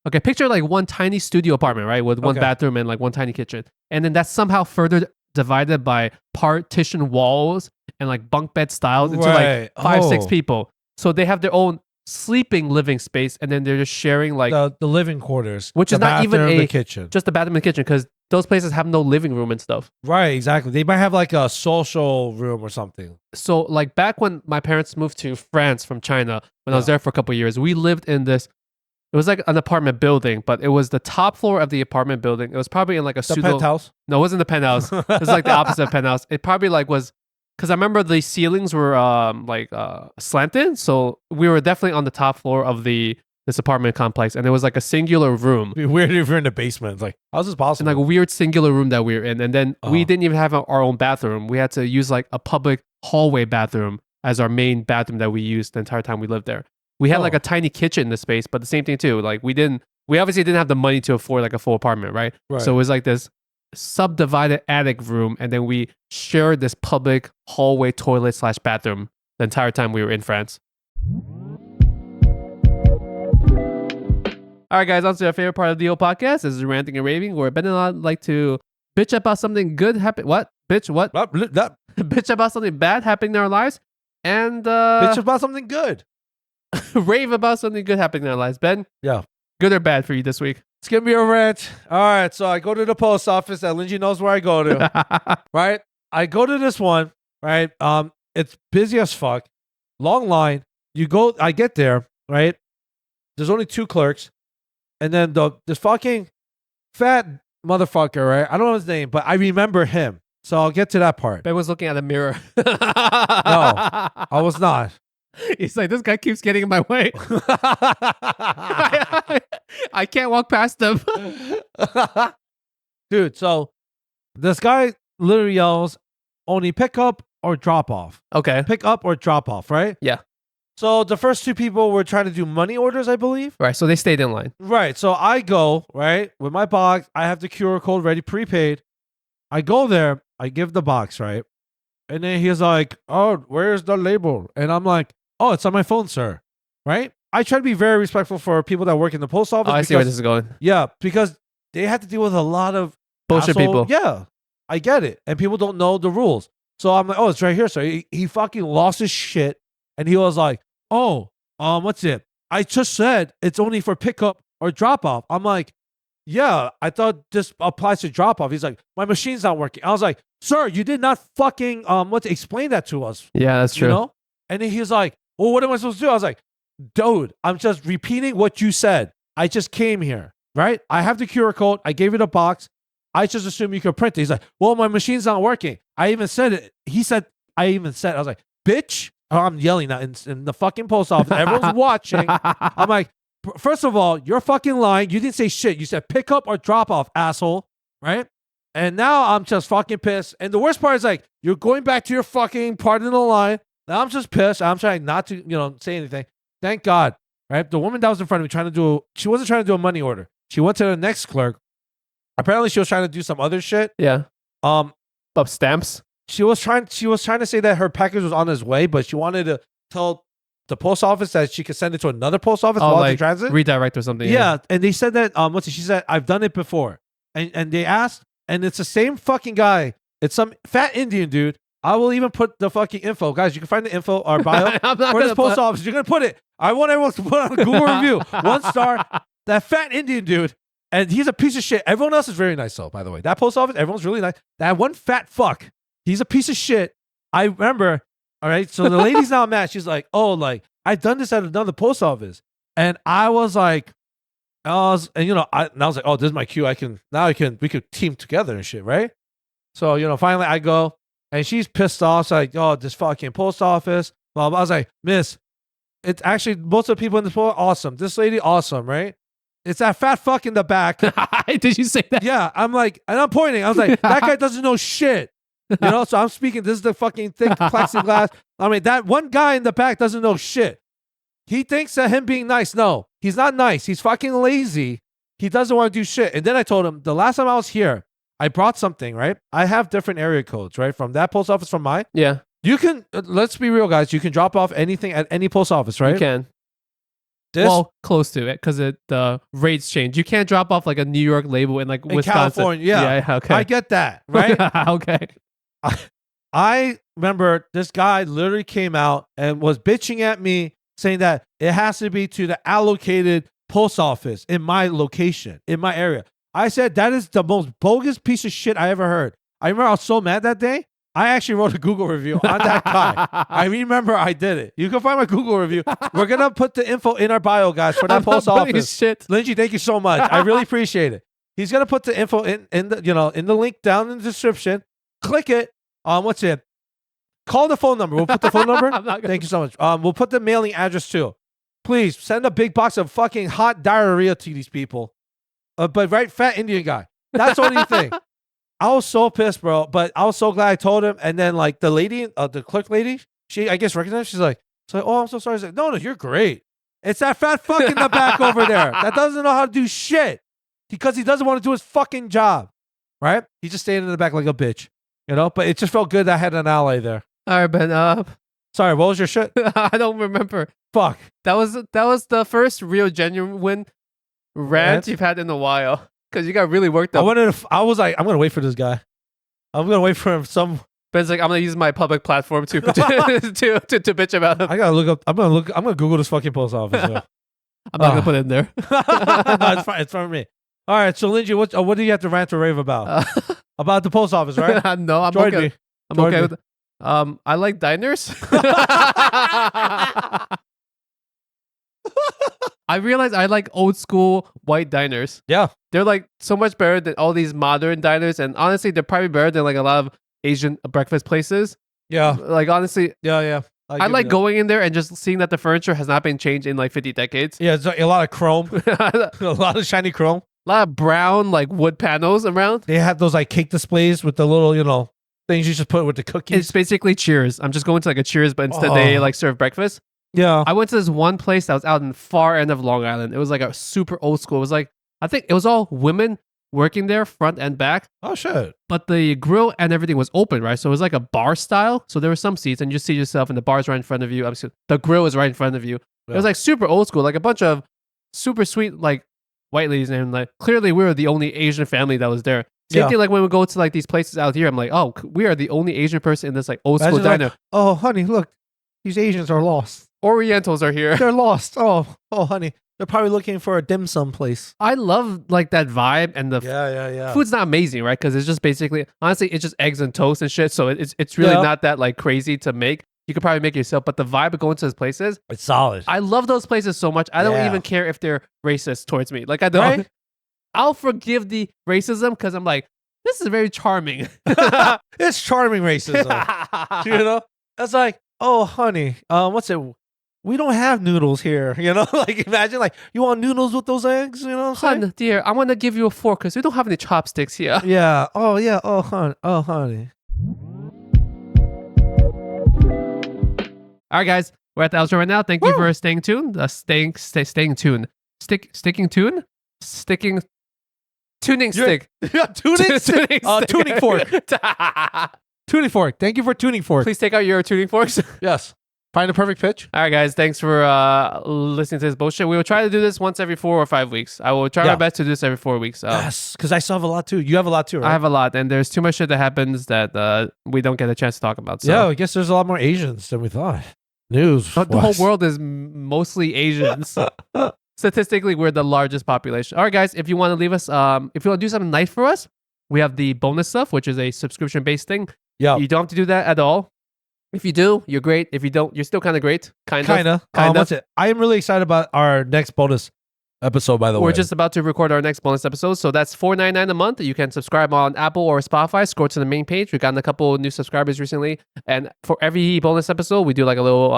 Speaker 1: okay, picture like one tiny studio apartment, right? With one bathroom and like one tiny kitchen. And then that's somehow further divided by partition walls and like bunk bed styles into like 5-6 people. So they have their own sleeping living space and then they're just sharing like
Speaker 2: the living quarters.
Speaker 1: Which is not even
Speaker 2: the kitchen.
Speaker 1: Just the bathroom and kitchen because those places have no living room and stuff.
Speaker 2: Right, exactly. They might have like a social room or something.
Speaker 1: So like back when my parents moved to France from China, when I was there for a couple of years, we lived in this, it was like an apartment building, but it was the top floor of the apartment building. It was probably in like a
Speaker 2: penthouse?
Speaker 1: No, it wasn't the penthouse. It was like the opposite of penthouse. It probably like was, because I remember the ceilings were slanted. So we were definitely on the top floor of the this apartment complex, and it was like a singular room.
Speaker 2: It'd be weird if you're in the basement. It's like, how's this
Speaker 1: And
Speaker 2: possible?
Speaker 1: like a weird singular room that we were in. And then we
Speaker 2: Uh-huh.
Speaker 1: didn't even have our own bathroom. We had to use like a public hallway bathroom as our main bathroom that we used the entire time we lived there. We had like
Speaker 2: Oh.
Speaker 1: a tiny kitchen in the space, but the same thing too. Like we obviously didn't have the money to afford like a full apartment, right?
Speaker 2: Right.
Speaker 1: So it was like this subdivided attic room, and then we shared this public hallway toilet / bathroom the entire time we were in France. All right, guys, on to our favorite part of the whole podcast. This is ranting and raving, where Ben and I like to bitch about something good happen. What? Bitch? What? Bitch about something bad happening in our lives, and
Speaker 2: Bitch about something good.
Speaker 1: rave about something good happening in our lives. Ben?
Speaker 2: Yeah.
Speaker 1: Good or bad for you this week?
Speaker 2: It's gonna be a rant. All right, so I go to the post office. That Lingjie knows where I go to. Right? I go to this one. Right? It's busy as fuck. Long line. I get there. Right? There's only 2 clerks, and then this fucking fat motherfucker. Right? I don't know his name, but I remember him. So I'll get to that part.
Speaker 1: Ben was looking at a mirror.
Speaker 2: No, I was not.
Speaker 1: He's like, this guy keeps getting in my way. I can't walk past him.
Speaker 2: Dude, so this guy literally yells, only pick up or drop off.
Speaker 1: Okay.
Speaker 2: Pick up or drop off, right?
Speaker 1: Yeah.
Speaker 2: So the first 2 people were trying to do money orders, I believe.
Speaker 1: Right. So they stayed in line.
Speaker 2: Right. So I go, right, with my box. I have the QR code ready, prepaid. I go there. I give the box, right? And then he's like, oh, where's the label? And I'm like, oh, it's on my phone, sir. Right? I try to be very respectful for people that work in the post office.
Speaker 1: Oh, I see where this is going.
Speaker 2: Yeah, because they have to deal with a lot of
Speaker 1: Bullshit people.
Speaker 2: Yeah, I get it. And people don't know the rules. So I'm like, oh, it's right here, sir. He fucking lost his shit. And he was like, oh, what's it? I just said it's only for pickup or drop off. I'm like, yeah, I thought this applies to drop off. He's like, my machine's not working. I was like, sir, you did not fucking explain that to us.
Speaker 1: Yeah, that's true.
Speaker 2: You know? And then he's like, well, what am I supposed to do? I was like, dude, I'm just repeating what you said. I just came here, right? I have the QR code. I gave you the box. I just assumed you could print it. He's like, well, my machine's not working. I even said it. He said, I was like, bitch. Oh, I'm yelling now in the fucking post office. Everyone's watching. I'm like, first of all, you're fucking lying. You didn't say shit. You said pick up or drop off, asshole, right? And now I'm just fucking pissed. And the worst part is like, you're going back to your fucking part in the line. Now I'm just pissed. I'm trying not to, say anything. Thank God, right? The woman that was in front of me she wasn't trying to do a money order. She went to the next clerk. Apparently she was trying to do some other shit.
Speaker 1: Yeah. Up stamps.
Speaker 2: She was trying to say that her package was on its way, but she wanted to tell the post office that she could send it to another post office while
Speaker 1: like
Speaker 2: in transit.
Speaker 1: Redirect or something.
Speaker 2: Yeah. And they said that, she said, I've done it before. And they asked, and it's the same fucking guy. It's some fat Indian dude. I will even put the fucking info. Guys, you can find the info or bio for this post office. You're going to put it. I want everyone to put on a Google review. 1 star. That fat Indian dude. And he's a piece of shit. Everyone else is very nice, though, by the way. That post office, everyone's really nice. That one fat fuck, he's a piece of shit. I remember, all right? So the lady's now mad. She's like, oh, like, I've done this at another post office. And I was like, I was like, oh, this is my cue. We could team together and shit, right? So, finally I go. And she's pissed off. She's like, oh, this fucking post office. Blah, blah. I was like, miss, it's actually, most of the people in this post are awesome. This lady, awesome, right? It's that fat fuck in the back.
Speaker 1: Did you say that?
Speaker 2: Yeah. I'm like, and I'm pointing. I was like, that guy doesn't know shit. So I'm speaking. This is the fucking thick plexiglass. I mean, that one guy in the back doesn't know shit. He thinks that him being nice. No, he's not nice. He's fucking lazy. He doesn't want to do shit. And then I told him, the last time I was here, I brought something, right? I have different area codes, right? From that post office, from mine.
Speaker 1: Yeah.
Speaker 2: You can, let's be real, guys. You can drop off anything at any post office, right?
Speaker 1: You can. Well, close to it because the rates change. You can't drop off like a New York label in Wisconsin.
Speaker 2: California, yeah.
Speaker 1: Okay.
Speaker 2: I get that, right?
Speaker 1: Okay.
Speaker 2: I remember this guy literally came out and was bitching at me saying that it has to be to the allocated post office in my location, in my area. I said, that is the most bogus piece of shit I ever heard. I remember I was so mad that day. I actually wrote a Google review on that guy. I remember I did it. You can find my Google review. We're going to put the info in our bio, guys, for that post office.
Speaker 1: Shit.
Speaker 2: Lingjie, thank you so much. I really appreciate it. He's going to put the info in the link down in the description. Click it. What's it? Call the phone number. We'll put the phone number. Thank you so much. We'll put the mailing address too. please send a big box of fucking hot diarrhea to these people. But right, fat Indian guy. That's the only thing. I was so pissed, bro. But I was so glad I told him. And then like the lady, the clerk lady, she I guess recognized. She's like, oh, I'm so sorry. I said, no, you're great. It's that fat fuck in the back over there that doesn't know how to do shit because he doesn't want to do his fucking job. Right? He just stayed in the back like a bitch. You know? But it just felt good that I had an ally there.
Speaker 1: All right, Ben.
Speaker 2: Sorry, what was your shit?
Speaker 1: I don't remember.
Speaker 2: Fuck.
Speaker 1: That was the first real genuine rant you've had in a while because you got really worked up.
Speaker 2: I was like, I'm gonna wait for this guy. I'm gonna wait for him.
Speaker 1: Ben's like, I'm gonna use my public platform to to bitch about him.
Speaker 2: I gotta look up. I'm gonna Google this fucking post office.
Speaker 1: I'm not gonna put it in there.
Speaker 2: No, it's fine. It's fine for me. All right. So Lingjie, what do you have to rant or rave about? About the post office, right?
Speaker 1: No, I'm
Speaker 2: Join
Speaker 1: okay.
Speaker 2: me.
Speaker 1: I'm okay with. I like diners. I realized I like old school white diners.
Speaker 2: Yeah.
Speaker 1: They're like so much better than all these modern diners. And honestly, they're probably better than like a lot of Asian breakfast places.
Speaker 2: Yeah.
Speaker 1: Like honestly.
Speaker 2: Yeah.
Speaker 1: I like going in there and just seeing that the furniture has not been changed in like 50 decades.
Speaker 2: Yeah, it's like a lot of chrome. A lot of shiny chrome.
Speaker 1: A lot of brown like wood panels around.
Speaker 2: They have those like cake displays with the little, things you just put with the cookies.
Speaker 1: It's basically Cheers. I'm just going to like a Cheers, but instead they like serve breakfast.
Speaker 2: Yeah.
Speaker 1: I went to this one place that was out in the far end of Long Island. It was like a super old school. It was like, I think it was all women working there, front and back.
Speaker 2: Oh, shit.
Speaker 1: But the grill and everything was open, right? So it was like a bar style. So there were some seats and you see yourself and the bar's right in front of you. Obviously, the grill is right in front of you. Yeah. It was like super old school, like a bunch of super sweet, like white ladies. And like clearly we were the only Asian family that was there. Same thing like when we go to like these places out here, I'm like, oh, we are the only Asian person in this like old school diner.
Speaker 2: Like, oh, honey, look, these Asians are lost.
Speaker 1: Orientals are here.
Speaker 2: They're lost. Oh, honey. They're probably looking for a dim sum place.
Speaker 1: I love like that vibe and the
Speaker 2: yeah.
Speaker 1: Food's not amazing, right? Because it's just basically, honestly, it's just eggs and toast and shit. So it's really not that like crazy to make. You could probably make it yourself, but the vibe of going to those places,
Speaker 2: it's solid.
Speaker 1: I love those places so much. I don't even care if they're racist towards me. Like I don't. Right? I'll forgive the racism because I'm like, this is very charming.
Speaker 2: It's charming racism. You know, that's like, oh, honey, what's it? We don't have noodles here, like imagine like you want noodles with those eggs, what I'm saying?
Speaker 1: Hun, dear, I want to give you a fork because we don't have any chopsticks here.
Speaker 2: Yeah. Oh, yeah. Oh, honey.
Speaker 1: All right, guys, we're at the outro right now. Thank you for staying tuned. Staying tuned. Sticking tune? Sticking. Tuning stick.
Speaker 2: Tuning stick. Tuning fork. Tuning fork. Thank you for tuning fork.
Speaker 1: Please take out your tuning forks.
Speaker 2: Yes. Find a perfect pitch.
Speaker 1: All right, guys. Thanks for listening to this bullshit. We will try to do this once every 4 or 5 weeks. I will try my best to do this every 4 weeks.
Speaker 2: Yes, because I still have a lot too. You have a lot too, right?
Speaker 1: I have a lot, and there's too much shit that happens that we don't get a chance to talk about. So.
Speaker 2: Yeah, I guess there's a lot more Asians than we thought. News.
Speaker 1: But the whole world is mostly Asians. Statistically, we're the largest population. All right, guys. If you want to leave us, if you want to do something nice for us, we have the bonus stuff, which is a subscription-based thing. Yeah. You don't have to do that at all. If you do, you're great. If you don't, you're still kind of great. Kind of.
Speaker 2: What's it? I am really excited about our next bonus episode, by the way.
Speaker 1: We're just about to record our next bonus episode. So that's $4.99 a month. You can subscribe on Apple or Spotify. Scroll to the main page. We've gotten a couple new subscribers recently. And for every bonus episode, we do like a little...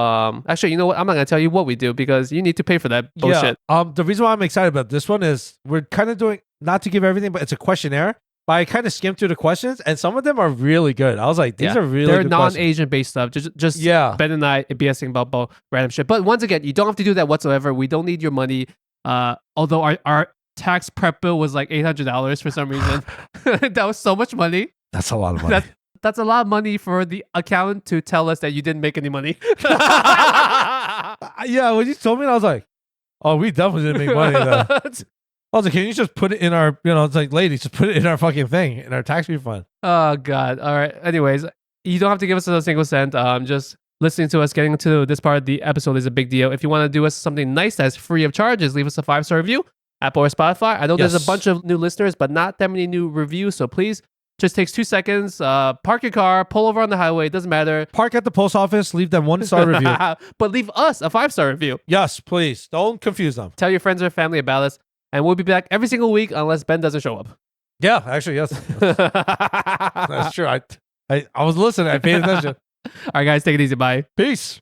Speaker 1: Actually, you know what? I'm not going to tell you what we do because you need to pay for that bullshit.
Speaker 2: Yeah. The reason why I'm excited about this one is we're kind of doing... Not to give everything, but it's a questionnaire. But I kind of skimmed through the questions, and some of them are really good. I was like, these are really
Speaker 1: They're
Speaker 2: good
Speaker 1: non-Asian based stuff. Just Ben and I BSing about random shit. But once again, you don't have to do that whatsoever. We don't need your money. Although our tax prep bill was like $800 for some reason. That was so much money.
Speaker 2: That's a lot of money.
Speaker 1: That's a lot of money for the accountant to tell us that you didn't make any money.
Speaker 2: Yeah, when you told me, I was like, oh, we definitely didn't make money though. I was like, can you just put it in our, it's like, ladies, just put it in our fucking thing, in our tax refund.
Speaker 1: Oh, God. All right. Anyways, you don't have to give us a single cent. Just listening to us, getting to this part of the episode is a big deal. If you want to do us something nice that's free of charge, leave us a 5-star review, Apple or Spotify. I know there's a bunch of new listeners, but not that many new reviews. So please, just takes 2 seconds. Park your car, pull over on the highway. It doesn't matter.
Speaker 2: Park at the post office. Leave them 1-star review.
Speaker 1: But leave us a 5-star review.
Speaker 2: Yes, please. Don't confuse them.
Speaker 1: Tell your friends or family about us. And we'll be back every single week unless Ben doesn't show up.
Speaker 2: Yeah, actually, yes. That's true. I was listening. I paid attention.
Speaker 1: All right, guys. Take it easy. Bye.
Speaker 2: Peace.